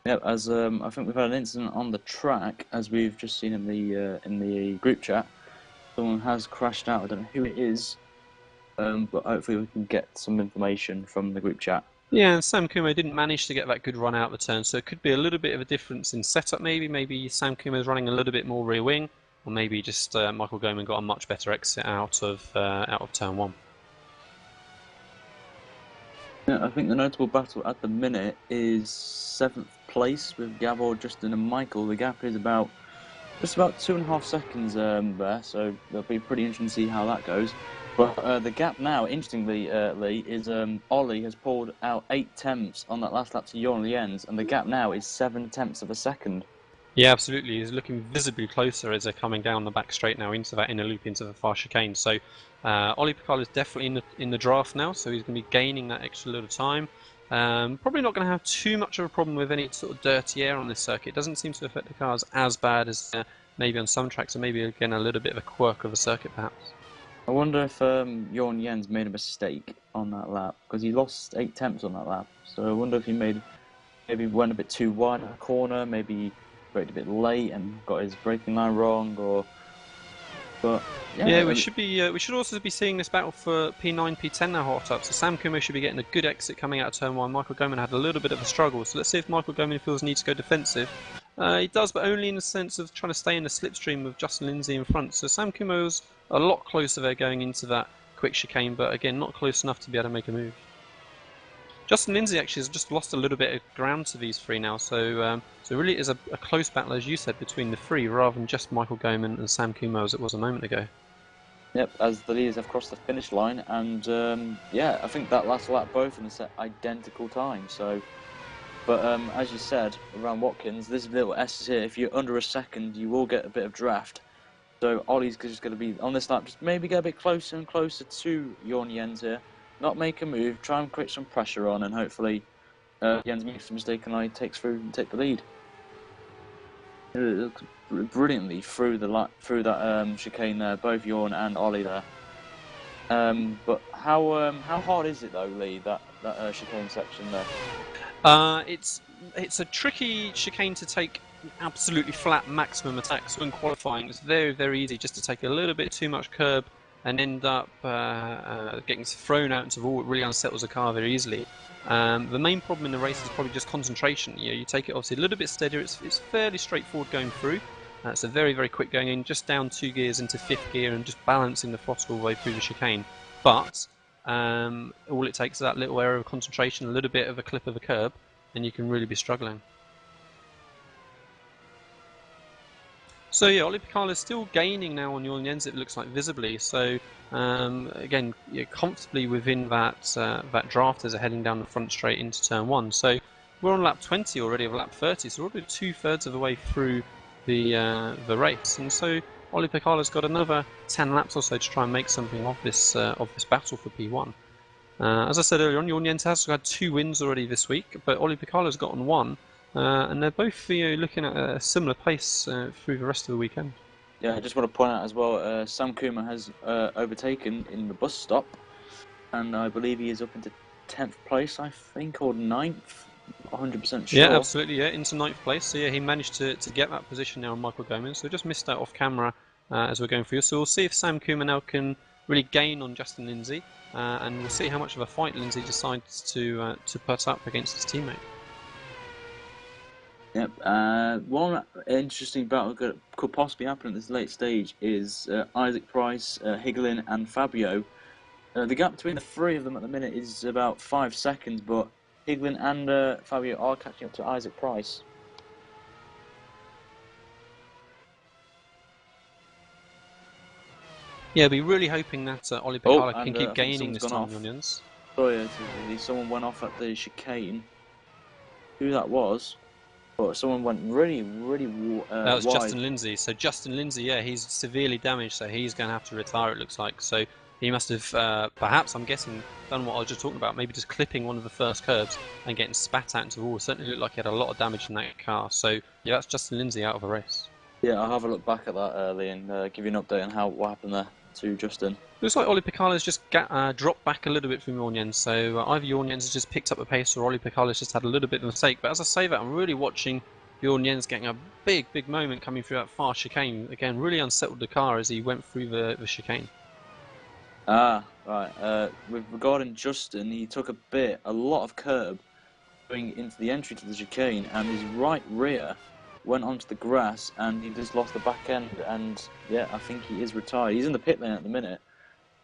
Yeah, as I think we've had an incident on the track, as we've just seen in the group chat. Someone has crashed out. I don't know who it is, but hopefully we can get some information from the group chat. Yeah, and Sam Kumho didn't manage to get that good run out of the turn, so it could be a little bit of a difference in setup. Maybe Sam Kumho's running a little bit more rear wing, or maybe just Michael Goman got a much better exit out of turn one. Yeah, I think the notable battle at the minute is 7th place with Gavor, Justin and Michael. The gap is just about 2.5 seconds there, so it'll be pretty interesting to see how that goes. But the gap now, interestingly, Lee, is Ollie has pulled out 8 tenths on that last lap to Jorn Lienz, and the gap now is 7 tenths of a second. Yeah, absolutely. He's looking visibly closer as they're coming down the back straight now into that inner loop, into the far chicane. So Ollie Picard is definitely in the draft now, so he's going to be gaining that extra little time. Probably not going to have too much of a problem with any sort of dirty air on this circuit. It doesn't seem to affect the cars as bad as maybe on some tracks, or maybe again a little bit of a quirk of the circuit perhaps. I wonder if Jorn Lienz made a mistake on that lap, because he lost 8 tenths on that lap. So I wonder if he maybe went a bit too wide in the corner, maybe braked a bit late and got his braking line wrong, but yeah, we should also be seeing this battle for P9, P10 now hot up. So Sam Kumho should be getting a good exit coming out of turn one. Michael Goman had a little bit of a struggle, so let's see if Michael Goman feels the need to go defensive. He does, but only in the sense of trying to stay in the slipstream with Justin Lindsay in front. So Sam Kumho's a lot closer there going into that quick chicane, but again not close enough to be able to make a move. Justin Lindsay actually has just lost a little bit of ground to these three now, so really it is a close battle, as you said, between the three rather than just Michael Goman and Sam Kumho as it was a moment ago. Yep, as the leaders have crossed the finish line, and yeah, I think that last lap both of them set identical time. So, but as you said around Watkins, this little S here, if you're under a second, you will get a bit of draft. So Ollie's just going to be on this lap, just maybe get a bit closer and closer to Jorn Lienz here. Not make a move, try and create some pressure on, and hopefully Jens makes a mistake and I take the lead. It looks brilliantly through that chicane there, both Jorn and Ollie there. But how hard is it though, Lee? That chicane section there. It's a tricky chicane to take absolutely flat maximum attack. So in qualifying, it's very, very easy just to take a little bit too much curb and end up getting thrown out into the wall. It really unsettles a car very easily. The main problem in the race is probably just concentration. You take it obviously a little bit steadier. It's fairly straightforward going through. It's a very, very quick going in, just down 2 gears into 5th gear and just balancing the throttle all the way through the chicane. But all it takes is that little area of concentration, a little bit of a clip of the curb, and you can really be struggling. So yeah, Ollie Picard is still gaining now on Jorn Lienz, it looks like visibly. So again, comfortably within that draft as they're heading down the front straight into turn one. So we're on lap 20 already of lap 30, so we're already 2/3 of the way through the race. And so Ollie Picard has got another 10 laps or so to try and make something of this battle for P1. As I said earlier on, Jorn Lienz has had 2 wins already this week, but Ollie Picard has gotten 1. And they're both looking at a similar pace through the rest of the weekend. Yeah, I just want to point out as well, Sam Kumho has overtaken in the bus stop, and I believe he is up into 10th place, I think, or 9th, 100% sure. Yeah, absolutely, yeah, into 9th place. So yeah, he managed to get that position now on Michael Goman, so just missed that off camera as we're going through. So we'll see if Sam Kumho now can really gain on Justin Lindsay, and we'll see how much of a fight Lindsay decides to put up against his teammate. Yep. One interesting battle that could possibly happen at this late stage is Isaac Price, Higlin, and Fabio. The gap between the 3 of them at the minute is about 5 seconds, but Glen and Fabio are catching up to Isaac Price. Yeah, we're really hoping that Oli Picala can keep I think gaining this someone's time, gone Onions. Oh yeah, someone went off at the chicane. Who that was? But someone went really that was wide. Justin Lindsay. So Justin Lindsay, yeah, he's severely damaged, so he's going to have to retire, it looks like. So he must have, perhaps, I'm guessing, done what I was just talking about, maybe just clipping one of the first curbs and getting spat out into the wall. It certainly looked like he had a lot of damage in that car. So yeah, that's Justin Lindsay out of the race. Yeah, I'll have a look back at that early and give you an update on what happened there to Justin. Looks like Oli Picala's just dropped back a little bit from Jorniens, so either Jorniens has just picked up the pace or Oli Picala's just had a little bit of a mistake. But as I say that, I'm really watching Jorniens getting a big moment coming through that far chicane. Again, really unsettled the car as he went through the chicane. Right. With regarding Justin, he took a lot of curb going into the entry to the chicane, and his right rear went onto the grass, and he just lost the back end. And yeah, I think he is retired. He's in the pit lane at the minute.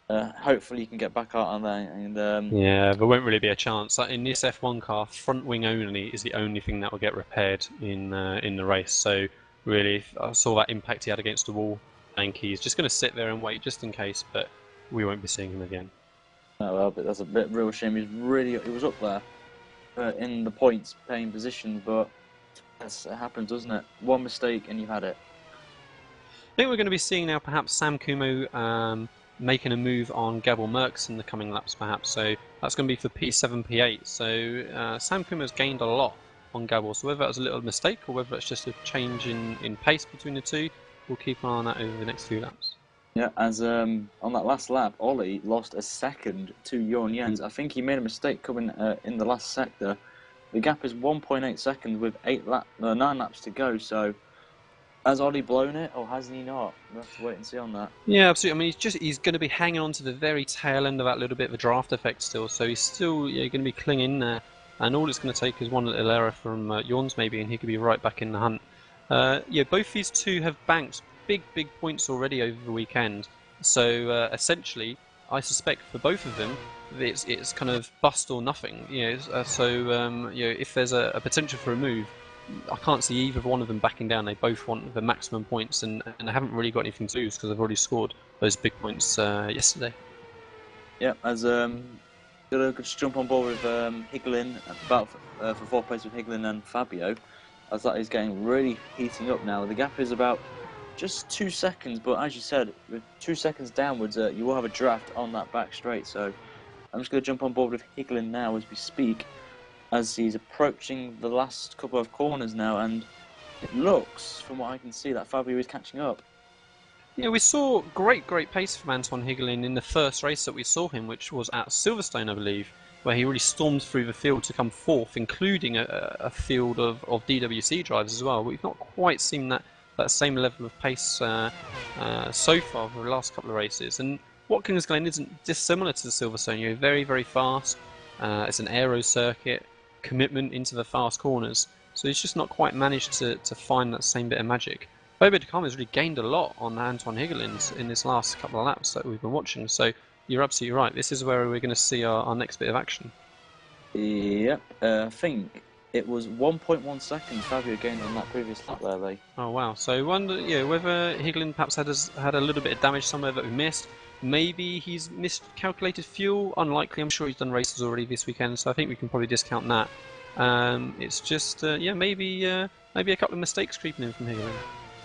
Hopefully, he can get back out on there. And yeah, there won't really be a chance. In this F1 car, front wing only is the only thing that will get repaired in the race. So really, I saw that impact he had against the wall. I think he's just going to sit there and wait just in case, but we won't be seeing him again. Oh well, but that's a real shame. He was up there in the points paying positions, but it happens, doesn't it? One mistake and you've had it. I think we're going to be seeing now perhaps Sam Kumo making a move on Gabor Merckx in the coming laps, perhaps. So that's going to be for P7, P8. So Sam Kumo's gained a lot on Gabor. So whether that was a little mistake or whether it's just a change in pace between the two, we'll keep an eye on that over the next few laps. Yeah, as on that last lap, Ollie lost a second to Jorniens. I think he made a mistake coming in the last sector. The gap is 1.8 seconds with 9 laps to go. So, has Ollie blown it or has he not? We'll have to wait and see on that. Yeah, absolutely. I mean, he's going to be hanging on to the very tail end of that little bit of a draft effect still. So he's still going to be clinging there. And all it's going to take is one little error from Jorns maybe, and he could be right back in the hunt. Yeah, both these two have banked big points already over the weekend. So essentially, I suspect for both of them, it's kind of bust or nothing. If there's a potential for a move, I can't see either one of them backing down. They both want the maximum points, and they haven't really got anything to lose because they've already scored those big points yesterday. Yeah, as gonna just jump on board with Glen about for fourth place with Glen and Fabio, as that is getting really heating up now. The gap is about just 2 seconds, but as you said, with 2 seconds downwards, you will have a draft on that back straight. So I'm just going to jump on board with Glen now as we speak, as he's approaching the last couple of corners now, and it looks, from what I can see, that Fabio is catching up. Yeah, we saw great pace from Anton Glen in the first race that we saw him, which was at Silverstone, I believe, where he really stormed through the field to come fourth, including a field of DWC drivers as well. We've not quite seen that same level of pace so far for the last couple of races. And Watkins Glen isn't dissimilar to the Silverstone. Very fast. It's an aero circuit, commitment into the fast corners. So he's just not quite managed to find that same bit of magic. Bobo de Carmo has really gained a lot on Anton Glen in this last couple of laps that we've been watching. So you're absolutely right. This is where we're going to see our next bit of action. Yep, I think it was 1.1 seconds Fabio gained on that previous lap there, Lee. Oh wow! So I wonder, whether Glen perhaps had a little bit of damage somewhere that we missed. Maybe he's miscalculated fuel. Unlikely. I'm sure he's done races already this weekend, so I think we can probably discount that. It's just maybe a couple of mistakes creeping in from Glen.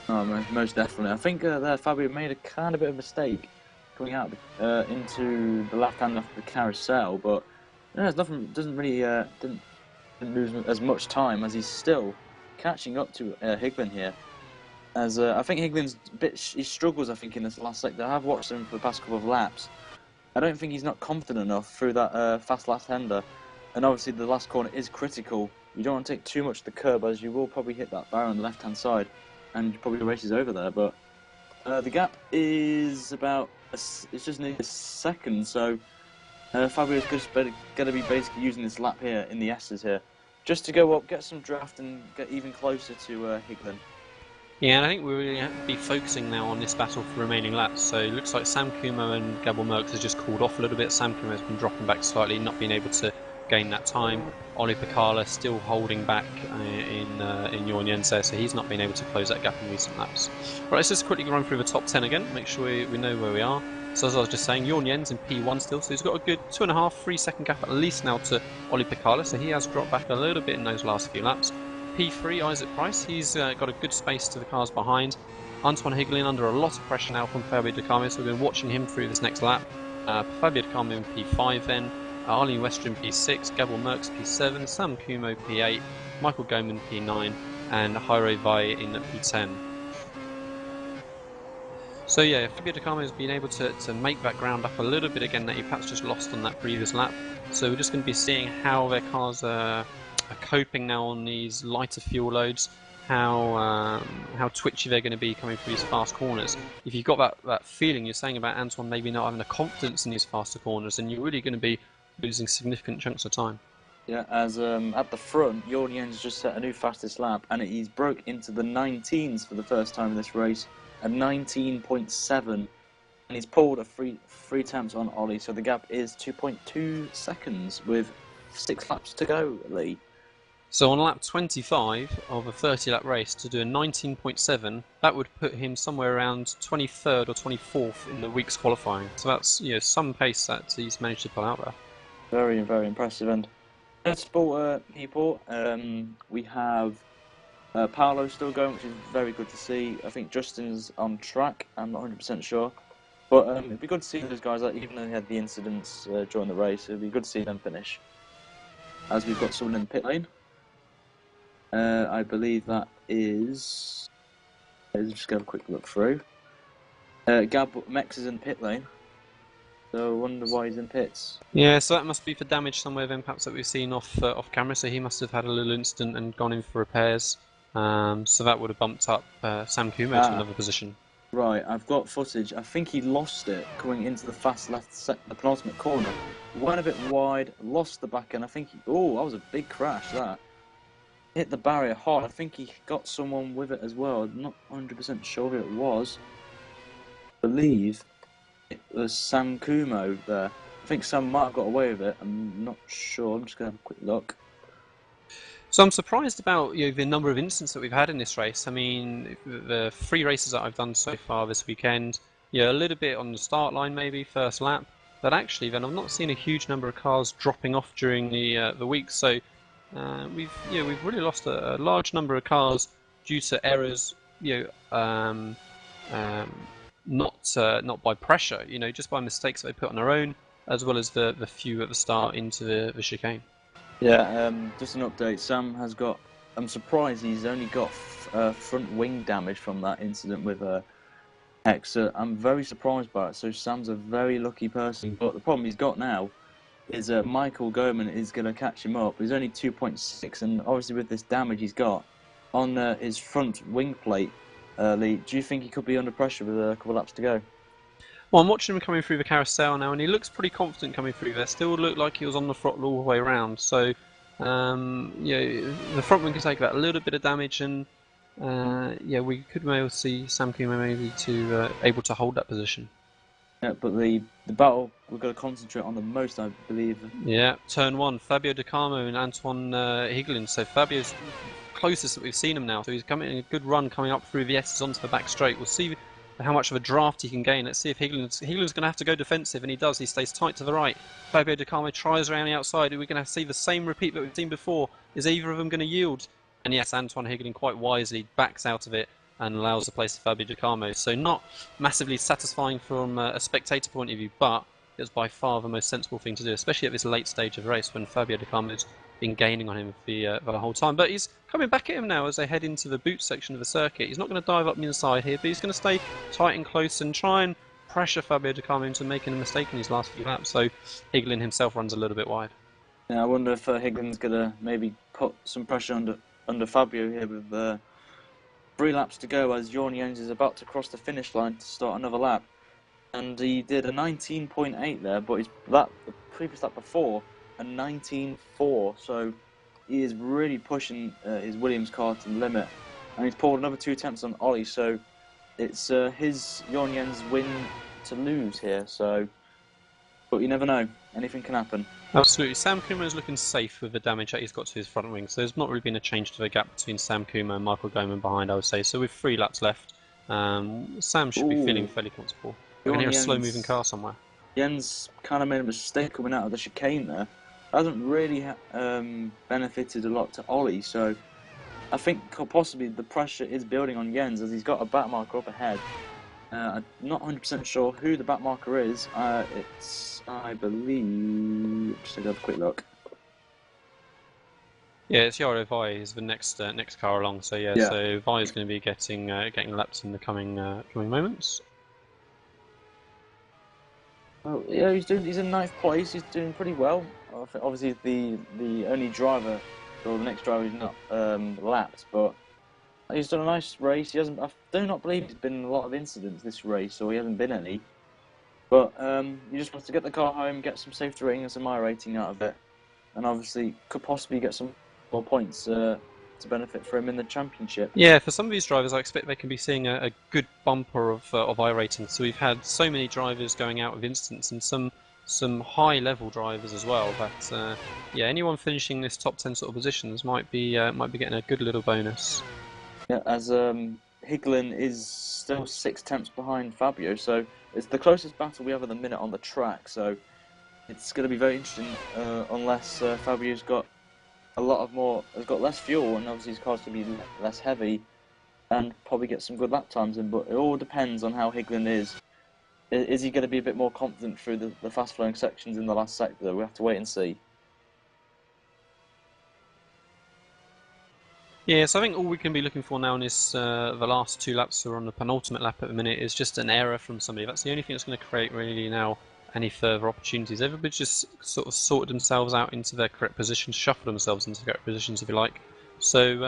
Oh, most definitely. I think there Fabio made a kind of bit of mistake coming out into the left hand of the carousel, but there's nothing. Doesn't really didn't lose as much time, as he's still catching up to Glen here. As I think Glen's he struggles. I think in this last sector. I've watched him for the past couple of laps. I don't think he's not confident enough through that fast left-hander, and obviously the last corner is critical. You don't want to take too much to the curb, as you will probably hit that barrier on the left-hand side, and probably the race is over there. But the gap is about it's just nearly a second, so Fabio's just going to be basically using this lap here in the S's here, just to go up, get some draft, and get even closer to Glen. Yeah, and I think we really have to be focusing now on this battle for remaining laps. So it looks like Sam Kumo and Gabor Merckx has just cooled off a little bit. Sam Kumo has been dropping back slightly, not being able to gain that time. Oli Picala still holding back in Jorn Jens there, so he's not been able to close that gap in recent laps. Right, let's just quickly run through the top 10 again, make sure we know where we are. So as I was just saying, Jorn Jens in P1 still, so he's got a good 2.5, 3 second gap at least now to Oli Picala, so he has dropped back a little bit in those last few laps. P3, Isaac Price, he's got a good space to the cars behind. Antoine Higlin under a lot of pressure now from Fabio Di Carmo, so we've been watching him through this next lap. Fabio Di Carmo in P5 then, Arlene Western P6, Gabor Merckx P7, Sam Kumo P8, Michael Goman P9, and Jairo Vai in P10. So yeah, Fabio Di Carmo has been able to make that ground up a little bit again that he perhaps just lost on that previous lap. So we're just going to be seeing how their cars are coping now on these lighter fuel loads, how twitchy they're going to be coming through these fast corners. If you've got that feeling you're saying about Antoine maybe not having the confidence in these faster corners, then you're really going to be losing significant chunks of time. Yeah, as at the front, Jorn Jens just set a new fastest lap, and he's broke into the 19s for the first time in this race, at 19.7, and he's pulled a three attempts on Ollie, so the gap is 2.2 seconds with 6 laps to go, Lee. So on lap 25 of a 30-lap race to do a 19.7, that would put him somewhere around 23rd or 24th in the week's qualifying. So that's some pace that he's managed to pull out there. Very, very impressive. And sport people, we have Paolo still going, which is very good to see. I think Justin's on track. I'm not 100% sure, but it'd be good to see those guys. Even though they had the incidents during the race, it'd be good to see them finish. As we've got someone in the pit lane. I believe that is. Let's just go have a quick look through. Gab Mex is in the pit lane. So I wonder why he's in pits. Yeah, so that must be for damage somewhere then perhaps that we've seen off camera, so he must have had a little incident and gone in for repairs. So that would have bumped up Sam Kumo to another position. Right, I've got footage. I think he lost it coming into the fast left the penultimate corner. Went a bit wide, lost the back end. I think that was a big crash, that. Hit the barrier hard. I think he got someone with it as well. I'm not 100% sure who it was. I believe it was Sam Kumo there. I think Sam might have got away with it. I'm not sure. I'm just going to have a quick look. So I'm surprised about the number of incidents that we've had in this race. I mean, the 3 races that I've done so far this weekend, a little bit on the start line maybe, first lap, but actually then I've not seen a huge number of cars dropping off during the week. So we've really lost a large number of cars due to errors, not by pressure, just by mistakes that they put on their own, as well as the few at the start into the chicane. Yeah, just an update. Sam has got. I'm surprised he's only got front wing damage from that incident with Hex. I'm very surprised by it. So Sam's a very lucky person. But the problem he's got now is Michael Goman is going to catch him up. He's only 2.6, and obviously with this damage he's got on his front wing plate, Lee, do you think he could be under pressure with a couple of laps to go? Well, I'm watching him coming through the carousel now, and he looks pretty confident coming through there. Still looked like he was on the throttle all the way around. So, the front wing can take that a little bit of damage, and we could maybe see Sam Kumo maybe able to hold that position. Yeah, but the battle we're going to concentrate on the most, I believe. Yeah, turn 1, Fabio Di Carmo and Antoine Higlin. So Fabio's closest that we've seen him now. So he's coming in a good run coming up through the S's onto the back straight. We'll see how much of a draft he can gain. Let's see if Higlin's going to have to go defensive, and he does. He stays tight to the right. Fabio Di Carmo tries around the outside. We're going to see the same repeat that we've seen before. Is either of them going to yield? And yes, Antoine Higlin quite wisely backs out of it and allows the place to Fabio Di Carmo. So not massively satisfying from a spectator point of view, but it's by far the most sensible thing to do, especially at this late stage of the race when Fabio Di Carmo's been gaining on him the whole time. But he's coming back at him now as they head into the boot section of the circuit. He's not going to dive up the inside here, but he's going to stay tight and close and try and pressure Fabio Di Carmo into making a mistake in his last few laps. So Higlin himself runs a little bit wide. Yeah, I wonder if Higlin's going to maybe put some pressure under Fabio here with 3 laps to go as Jorn Jens is about to cross the finish line to start another lap. And he did a 19.8 there, but the previous lap before, a 19.4. So he is really pushing his Williams car to the limit. And he's pulled another 2 attempts on Ollie, so it's his Jorn Jens win to lose here. So, but you never know. Anything can happen. Absolutely. Sam Kuma is looking safe with the damage that he's got to his front wing, so there's not really been a change to the gap between Sam Kuma and Michael Goman behind, I would say. So with 3 laps left, Sam should be feeling fairly comfortable. I can hear a slow-moving car somewhere. Jens kind of made a mistake coming out of the chicane there. Hasn't really benefited a lot to Ollie, so I think possibly the pressure is building on Jens as he's got a back marker up ahead. I'm not 100% sure who the back marker is. It's, I believe, just have a quick look. Yeah, it's Yaro Vai is the next next car along. So yeah, so Vai is going to be getting laps in the coming moments. Oh yeah, he's in 9th place. He's doing pretty well. Obviously, the only driver, or the next driver, is not lapped, but he's done a nice race. He hasn't. I do not believe there's been a lot of incidents this race, or he hasn't been any. But he just wants to get the car home, get some safety rating and some iRating out of it, and obviously could possibly get some more points to benefit for him in the championship. Yeah, for some of these drivers, I expect they can be seeing a good bumper of iRating. So we've had so many drivers going out with incidents, and some high-level drivers as well. But yeah, anyone finishing this top 10 sort of positions might be getting a good little bonus. Yeah, as Higlin is still 6 tenths behind Fabio, so it's the closest battle we have at the minute on the track. So it's going to be very interesting unless Fabio's got has got less fuel, and obviously his car's going to be less heavy, and probably get some good lap times in. But it all depends on how Higlin is. Is he going to be a bit more confident through the fast-flowing sections in the last sector? We have to wait and see. Yeah, so I think all we can be looking for now in this, the last 2 laps, or on the penultimate lap at the minute, is just an error from somebody. That's the only thing that's going to create really now any further opportunities. Everybody just sort of sorted themselves out into their correct positions, shuffled themselves into the correct positions, if you like. So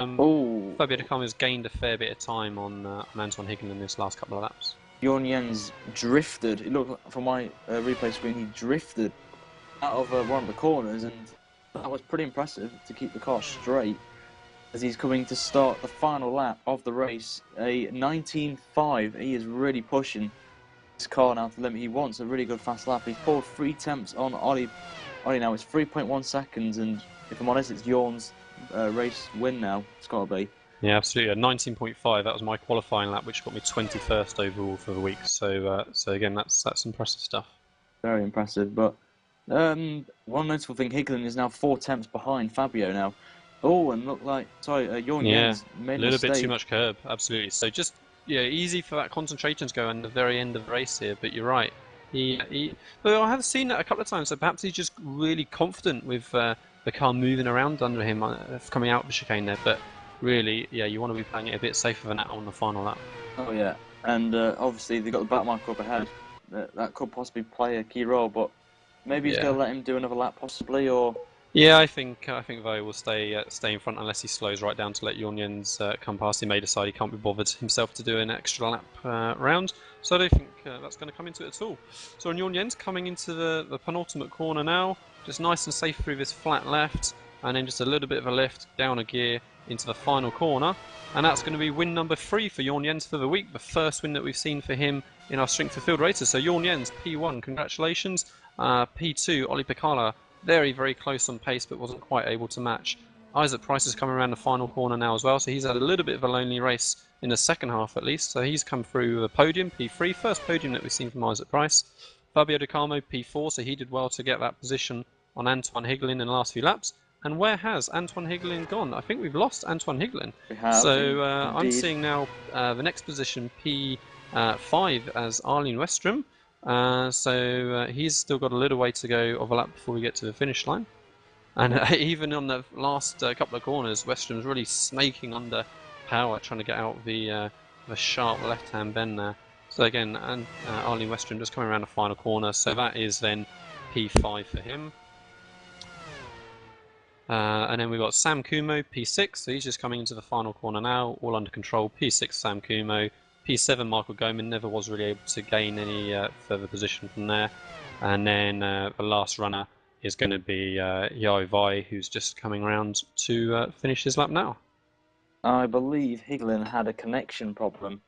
Fabio De Carmo has gained a fair bit of time on Anton Higlin in this last couple of laps. Bjorn Jens drifted. It looked like, from my replay screen, he drifted out of one of the corners, and that was pretty impressive to keep the car straight as he's coming to start the final lap of the race. A 19.5. He is really pushing his car now to the limit. He wants a really good fast lap. He's pulled 3 tenths on Ollie. Ollie now is 3.1 seconds, and if I'm honest, it's Jorn's race win now. It's got to be. Yeah, absolutely. 19.5. That was my qualifying lap, which got me 21st overall for the week. So, so again, that's impressive stuff. Very impressive. But one notable thing: Higlin is now 4 tenths behind Fabio now. Oh, and look like Jorn Jens made a little mistake. bit too much curb. Absolutely. So just easy for that concentration to go in the very end of the race here. But you're right. But I have seen that a couple of times. So perhaps he's just really confident with the car moving around under him coming out of the chicane there. But really, yeah, you want to be playing it a bit safer than that on the final lap. Oh yeah, and obviously they've got the back marker up ahead. That could possibly play a key role, but maybe he's going to let him do another lap, possibly, or. Yeah, I think Vai will stay in front unless he slows right down to let Jorn Jens come past. He may decide he can't be bothered himself to do an extra lap round, so I don't think that's going to come into it at all. So on Jorn Jens coming into the penultimate corner now, just nice and safe through this flat left, and then just a little bit of a lift down a gear into the final corner, and that's going to be win number 3 for Jorn Jens for the week, the first win that we've seen for him in our Strength of Field races. So Jorn Jens, P1, congratulations. P2, Ollie Picala, very, very close on pace, but wasn't quite able to match. Isaac Price is coming around the final corner now as well, so he's had a little bit of a lonely race in the second half at least. So he's come through the podium, P3, first podium that we've seen from Isaac Price. Fabio De Carmo, P4, so he did well to get that position on Antoine Higlin in the last few laps. And where has Antoine Higlin gone? I think we've lost Antoine Higlin. We have, so I'm seeing now the next position, P5, as Arlene Westrom. So he's still got a little way to go of a lap before we get to the finish line. And even on the last couple of corners, Westrom's really snaking under power, trying to get out the sharp left-hand bend there. So again, Arlene Westrom just coming around the final corner, so that is then P5 for him. And then we've got Sam Kumo, P6, so he's just coming into the final corner now, all under control. P6 Sam Kumo, P7 Michael Goman, never was really able to gain any further position from there. And then the last runner is going to be Yao Vai, who's just coming around to finish his lap now. I believe Higlin had a connection problem.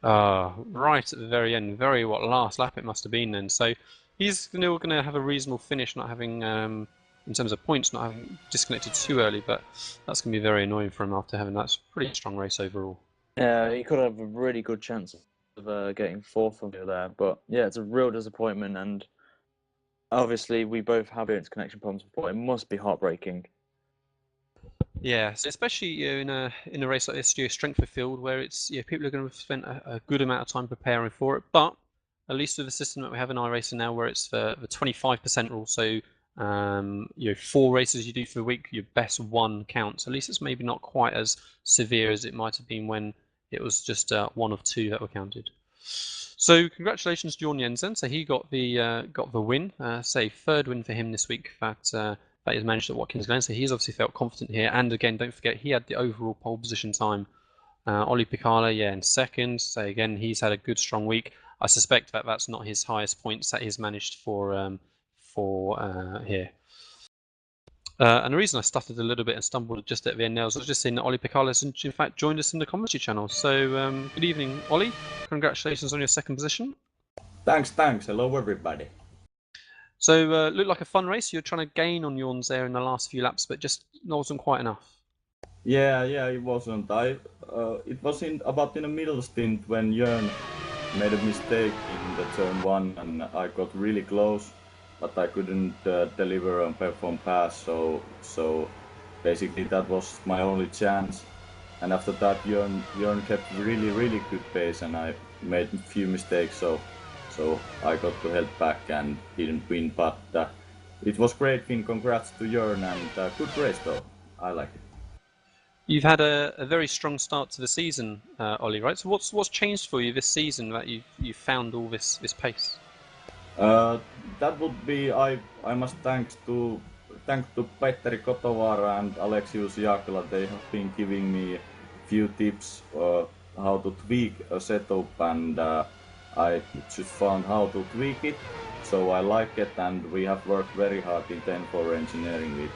Right at the very end, last lap it must have been then. So He's still going to have a reasonable finish, not having, in terms of points, not having disconnected too early, but that's going to be very annoying for him after having that pretty strong race overall. Yeah, he could have a really good chance of getting fourth from you there, but yeah, it's a real disappointment, and obviously we both have experienced connection problems before. It must be heartbreaking. Yeah, so especially in a race like this, strength of field, where it's people are going to have spent a good amount of time preparing for it. But at least with the system that we have in iRacing now, where it's the 25% rule, so 4 races you do for the week, your best 1 counts. At least it's maybe not quite as severe as it might have been when it was just 1 of 2 that were counted. So congratulations to Jorn Jensen. So he got the win. Say 3rd win for him this week. That is managed at Watkins Glen, so he's obviously felt confident here. And again, don't forget, he had the overall pole position time. Ollie Picala, in 2nd. So again, he's had a good, strong week. I suspect that that's not his highest points that he's managed for here. And the reason I stuttered a little bit and stumbled just at the end there was just seeing that Ollie Picala has in fact joined us in the commentary channel. So good evening, Ollie. Congratulations on your 2nd position. Thanks. Hello, everybody. So looked like a fun race. You're trying to gain on Jorn's there in the last few laps, but just wasn't quite enough. Yeah, it wasn't. It was about in the middle stint when Jörn made a mistake in the turn 1, and I got really close, but I couldn't deliver and perform pass. So basically that was my only chance. And after that, Jörn kept really good pace, and I made a few mistakes. So I got to help back and didn't win, but it was great win. Congrats to Jörn, and good race though. I like it. You've had a very strong start to the season, Ollie, right? So what's changed for you this season that you found all this pace? That would be I must thank to Petteri Kotovaara and Aleksius Jaakkola. They have been giving me a few tips how to tweak a setup, and I just found how to tweak it, so I like it, and we have worked very hard in 10-4 engineering with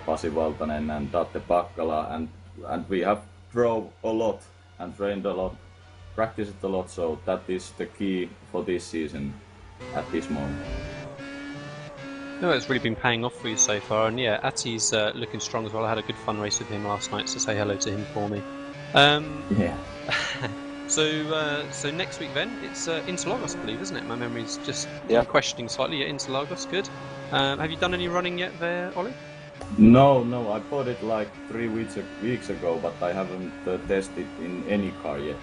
Pasi Valtanen and Datte Pakkala, and we have drove a lot and trained a lot, practiced a lot, so that is the key for this season at this moment. No, it's really been paying off for you so far, and yeah, Ati's looking strong as well. I had a good fun race with him last night, so say hello to him for me. Yeah. So next week then, it's Interlagos, I believe, isn't it? My memory's just questioning slightly. Yeah, Interlagos, good. Have you done any running yet there, Ollie? No, I bought it like 3 weeks ago, but I haven't tested in any car yet.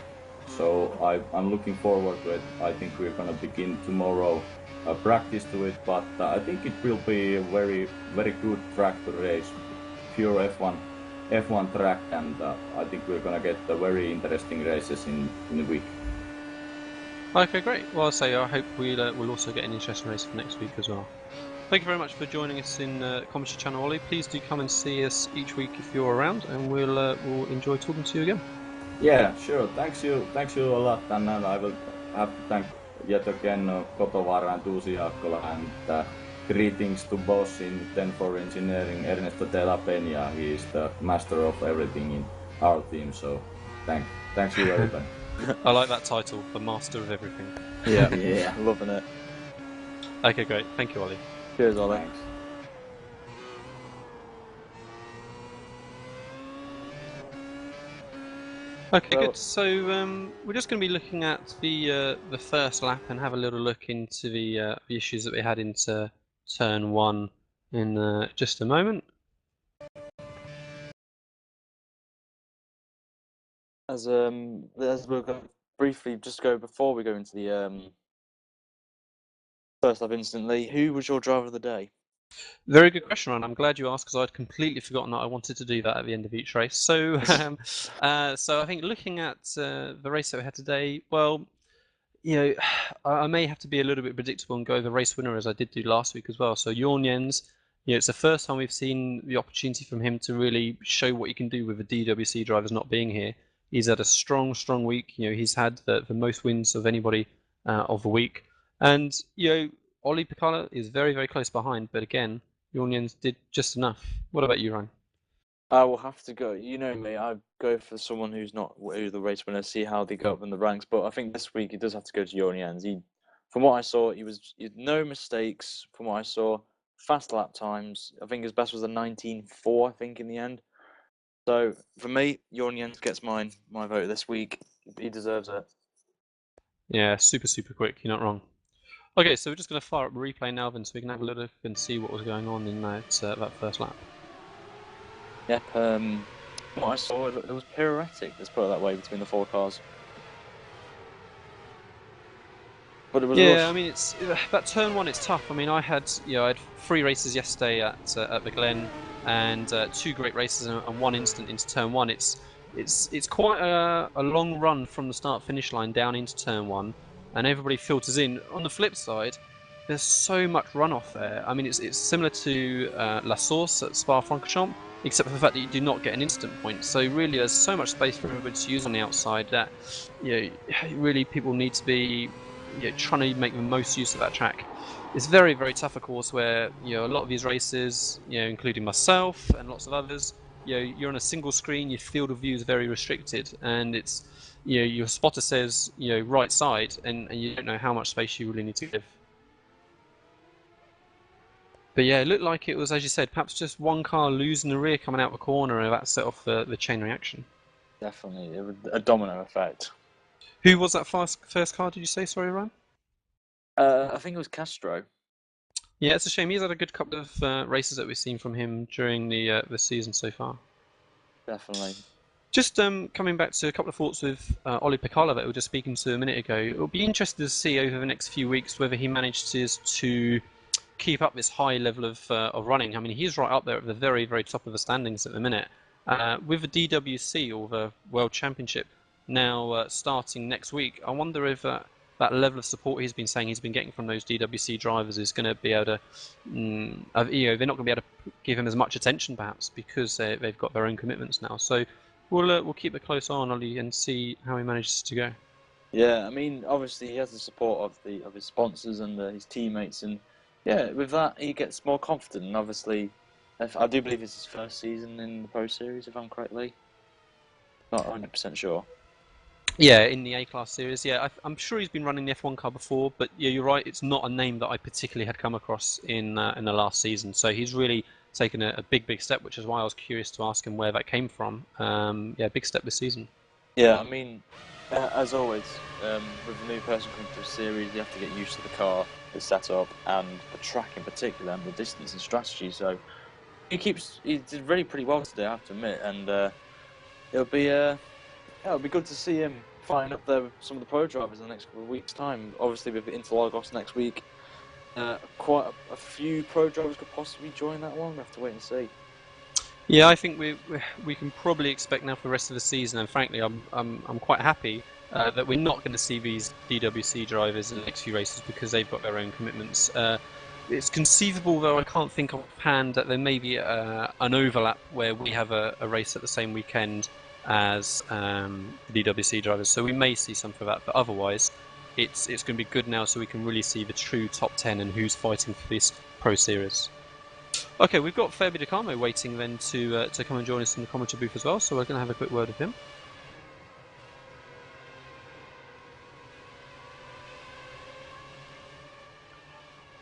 So I'm looking forward to it. I think we're gonna begin tomorrow practice to it, but I think it will be a very good track to race, pure F1 track, and I think we're gonna get very interesting races in the week. Okay, great. Well, I'll say I hope we'll also get an interesting race for next week as well. Thank you very much for joining us in the commentary channel, Ollie. Please do come and see us each week if you're around, and we'll enjoy talking to you again. Yeah, sure. Thanks you a lot, and I will have to thank yet again Kotovaara and Uusi Jaakkola, and greetings to boss in 10-4 engineering, Ernesto de la Peña. He is the master of everything in our team, so thanks you everybody. I like that title, the master of everything. Yeah, loving it. Okay, great. Thank you, Ollie. Cheers, Ollie. Thanks. Okay, good. So we're just going to be looking at the first lap and have a little look into the issues that we had into turn 1 in just a moment. As we're going to briefly just go before we go into the first lap instantly, who was your driver of the day? Very good question, Ryan. I'm glad you asked because I'd completely forgotten that I wanted to do that at the end of each race. So, so I think looking at the race that we had today, well, I may have to be a little bit predictable and go the race winner as I did do last week as well. So Jorn Jens, it's the first time we've seen the opportunity from him to really show what he can do with the DWC drivers not being here. He's had a strong week. He's had the most wins of anybody of the week, and Ollie Picala is very close behind, but again, Jorn Jens did just enough. What about you, Ryan? I will have to go. You know me, I go for someone who's not the race winner, see how they go up in the ranks. But I think this week it does have to go to Jorn Jens. He from what I saw, he had no mistakes. From what I saw, fast lap times. I think his best was a 19.4. I think in the end. So for me, Jorn Jens gets my vote this week. He deserves it. Yeah, super quick. You're not wrong. Okay, so we're just going to fire up the replay now, then, so we can have a look and see what was going on in that first lap. Yep. From what I saw, it was pirouettic. Let's put it that way between the 4 cars. But it was I mean, it's that turn 1. It's tough. I mean, I had 3 races yesterday at the Glen, and 2 great races and 1 instant into turn 1. It's quite a long run from the start finish line down into turn 1, and everybody filters in. On the flip side, there's so much runoff there. I mean, it's similar to La Source at Spa-Francorchamps, except for the fact that you do not get an instant point. So really, there's so much space for everybody to use on the outside that really people need to be trying to make the most use of that track. It's very tough, of course, where a lot of these races, including myself and lots of others, you're on a single screen. Your field of view is very restricted, and it's your spotter says right side, and you don't know how much space you really need to give. But yeah, it looked like it was, as you said, perhaps just one car losing the rear coming out the corner, and that set off the chain reaction. Definitely, it was a domino effect. Who was that first car, did you say? Sorry, Ryan? I think it was Castro. Yeah, it's a shame. He's had a good couple of races that we've seen from him during the season so far. Definitely. Just coming back to a couple of thoughts with Olli Pekala that we were just speaking to a minute ago. It'll be interesting to see over the next few weeks whether he manages to keep up this high level of running. I mean, he's right up there at the very top of the standings at the minute. With the DWC, or the World Championship, now starting next week, I wonder if that level of support he's been saying he's been getting from those DWC drivers is going to be able to, they're not going to be able to give him as much attention perhaps because they've got their own commitments now. So we'll keep a close eye on Ollie and see how he manages to go. Yeah, I mean, obviously he has the support of his sponsors and his teammates, and yeah, with that he gets more confident. And obviously, I do believe it's his first season in the Pro Series, if I'm correctly. Not 100% sure. Yeah, in the A-Class series, yeah. I'm sure he's been running the F1 car before, but yeah, you're right, it's not a name that I particularly had come across in the last season. So he's really taken a big step, which is why I was curious to ask him where that came from. Yeah, big step this season. Yeah, I mean, as always, with a new person coming to a series, you have to get used to the car, the setup, and the track in particular, and the distance and strategy. So he did really pretty well today, I have to admit, and it'll be good to see him fighting up there with some of the pro drivers in the next couple of weeks' time. Obviously, with Interlagos next week, quite a few pro drivers could possibly join that one. We'll have to wait and see. Yeah, I think we can probably expect now for the rest of the season, and frankly, I'm quite happy that we're not going to see these DWC drivers in the next few races because they've got their own commitments. It's conceivable, though I can't think offhand, that there may be an overlap where we have a race at the same weekend as the DWC drivers, so we may see some of that, but otherwise it's going to be good now, so we can really see the true top 10 and who's fighting for this Pro Series. Okay, we've got Fabio Di Carmo waiting then to come and join us in the commentary booth as well, so we're going to have a quick word with him.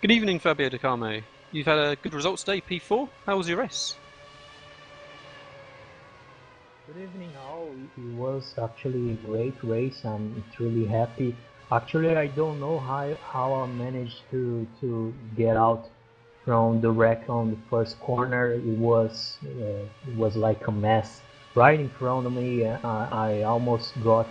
Good evening, Fabio Di Carmo. You've had a good result today, P4. How was your race? Good evening all. It was actually a great race. I'm truly happy. Actually, I don't know how I managed to get out from the wreck on the first corner. It was like a mess right in front of me. I almost got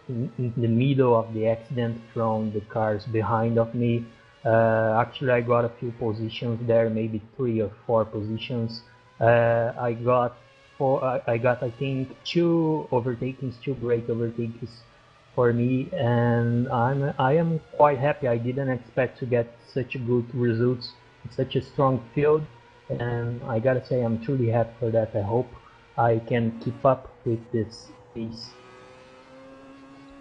in the middle of the accident from the cars behind of me. Actually, I got a few positions there, maybe 3 or 4 positions. I got I think 2 overtakings, 2 great overtakings for me, and I am quite happy. I didn't expect to get such good results in such a strong field, and I gotta say I'm truly happy for that. I hope I can keep up with this pace.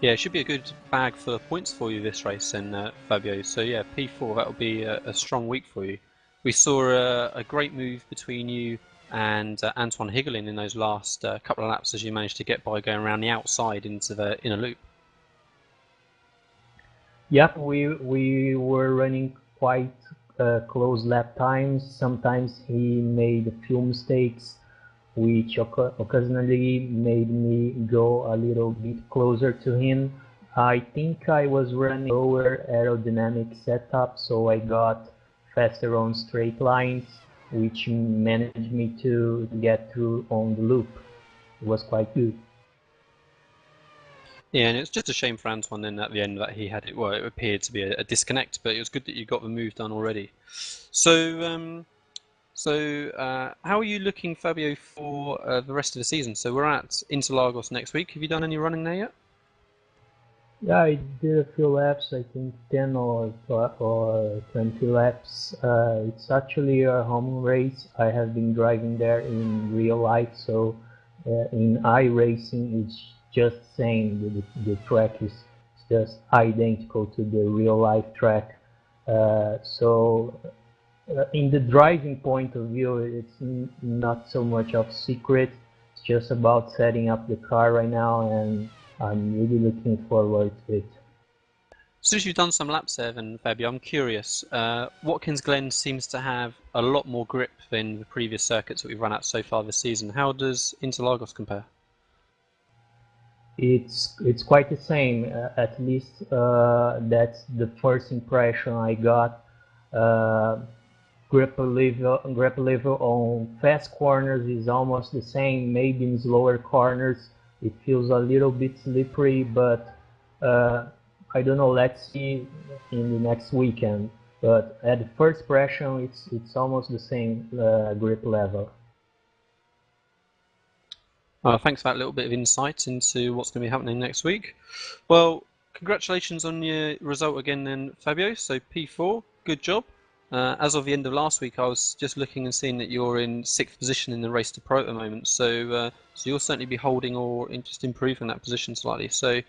Yeah, it should be a good bag full of points for you this race then, Fabio. So yeah, P4, that'll be a strong week for you. We saw a great move between you and Antoine Higelin in those last couple of laps as you managed to get by going around the outside into the inner loop. Yep, we were running quite close lap times. Sometimes he made a few mistakes, which occasionally made me go a little bit closer to him. I think I was running lower aerodynamic setup, so I got faster on straight lines, which managed me to get through on the loop. It was quite good. Yeah, and it's just a shame for Antoine then at the end that he had it. Well, it appeared to be a disconnect, but it was good that you got the move done already. So, how are you looking, Fabio, for the rest of the season? So we're at Interlagos next week. Have you done any running there yet? Yeah, I did a few laps. I think 10 or 20 laps. It's actually a home race. I have been driving there in real life, so in iRacing it's just same. The track is just identical to the real life track. So in the driving point of view, it's not so much of secret. It's just about setting up the car right now, and I'm really looking forward to it. Since you've done some laps there, then Fabio, I'm curious. Watkins Glen seems to have a lot more grip than the previous circuits that we've run at so far this season. How does Interlagos compare? It's quite the same. At least that's the first impression I got. Grip level on fast corners is almost the same. Maybe in slower corners it feels a little bit slippery, but I don't know. Let's see in the next weekend. But at the first impression, it's almost the same grip level. Thanks for that little bit of insight into what's going to be happening next week. Well, congratulations on your result again then, Fabio. So P4, good job. As of the end of last week, I was just looking and seeing that you're in 6th position in the race to pro at the moment. So you'll certainly be holding or just improving that position slightly. So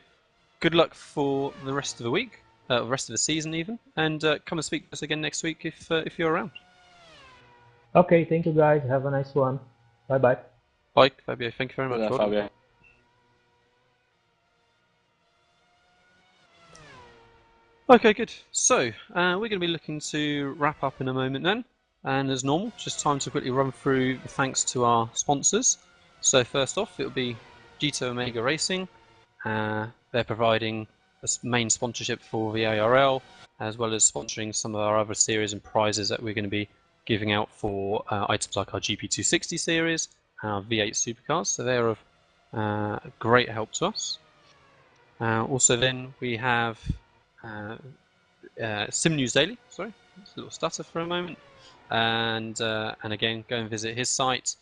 good luck for the rest of the week, the rest of the season even, and come and speak to us again next week if you're around. Okay, thank you guys. Have a nice one. Bye bye. Bye, Fabio. Thank you very much. Yeah, Fabio. Okay, good. So we're going to be looking to wrap up in a moment then, and as normal, just time to quickly run through the thanks to our sponsors. So first off, it'll be G2 Omega Racing. They're providing the main sponsorship for the ARL, as well as sponsoring some of our other series and prizes that we're going to be giving out for items like our GP260 series, our V8 supercars. So they're of great help to us. Also then we have Sim News Daily. Sorry, it's a little stutter for a moment. And again, go and visit his site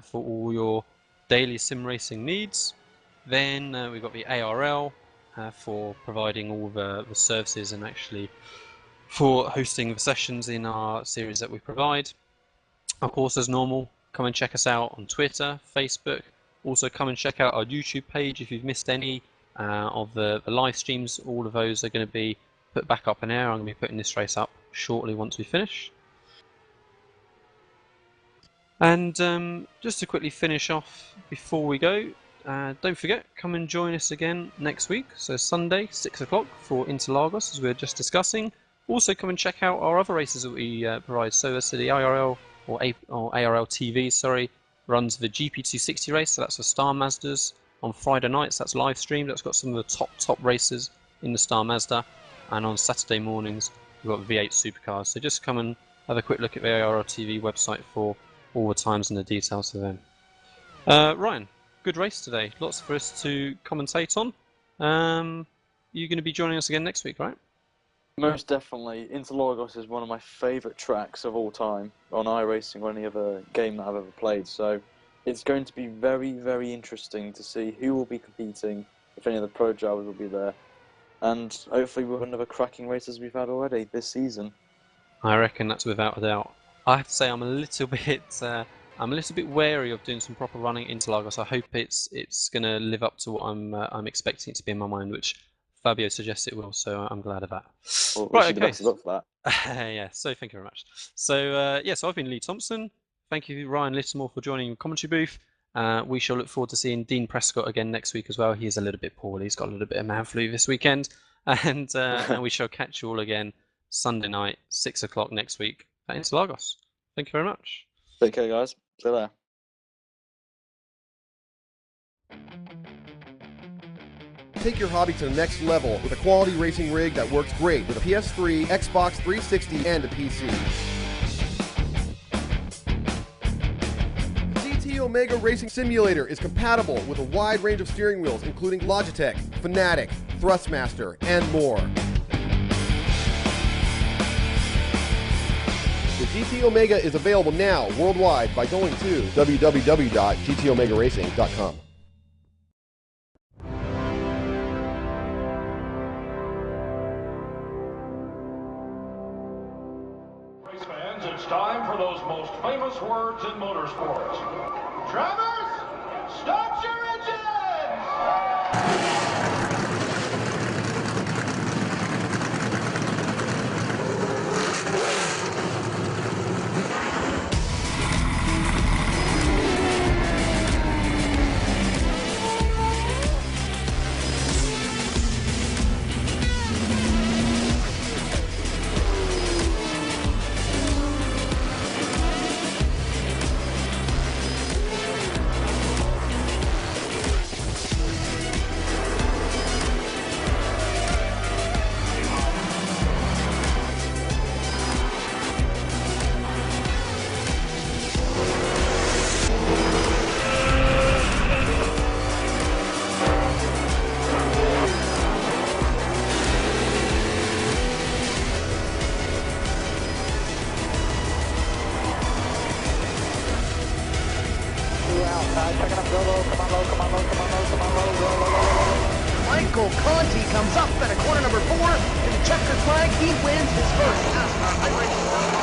for all your daily sim racing needs. Then we've got the ARL for providing all the services and actually for hosting the sessions in our series that we provide. Of course, as normal, come and check us out on Twitter, Facebook. Also, come and check out our YouTube page if you've missed any of the live streams. All of those are going to be put back up in air. I'm going to be putting this race up shortly once we finish. And just to quickly finish off before we go, don't forget, come and join us again next week. So Sunday, 6 o'clock for Interlagos, as we were just discussing. Also, come and check out our other races that we provide. So the IRL or ARL-TV, sorry, runs the GP260 race. So that's for Star Mazdas on Friday nights. That's live streamed. That's got some of the top races in the Star Mazda. And on Saturday mornings, we've got V8 supercars. So just come and have a quick look at the ARL-TV website for all the times and the details of them. Ryan, good race today. Lots for us to commentate on. You're going to be joining us again next week, right? Most definitely. Interlagos is one of my favourite tracks of all time on iRacing or any other game that I've ever played. So it's going to be very, very interesting to see who will be competing, if any of the pro drivers will be there. And hopefully we'll have another cracking race as we've had already this season. I reckon that's without a doubt. I have to say I'm a little bit wary of doing some proper running at Interlagos. I hope it's going to live up to what I'm expecting it to be in my mind, which Fabio suggests it will. So I'm glad of that. Well, right, okay. Best of luck for that. Yeah. So thank you very much. So so I've been Lee Thompson. Thank you, Ryan Littlemore, for joining the commentary booth. We shall look forward to seeing Dean Prescott again next week as well. He is a little bit poorly. He's got a little bit of man flu this weekend. And we shall catch you all again Sunday night, 6 o'clock next week at Interlagos. Thank you very much. Take care, guys. See you later. Take your hobby to the next level with a quality racing rig that works great with a PS3, Xbox 360, and a PC. GT Omega Racing Simulator is compatible with a wide range of steering wheels including Logitech, Fanatic, Thrustmaster, and more. The GT Omega is available now worldwide by going to www.gtomegaracing.com. Race fans, it's time for those most famous words in motorsports. Drivers, start your engines! Michael Conti comes up at a corner number 4, and the checkered flag, he wins his first.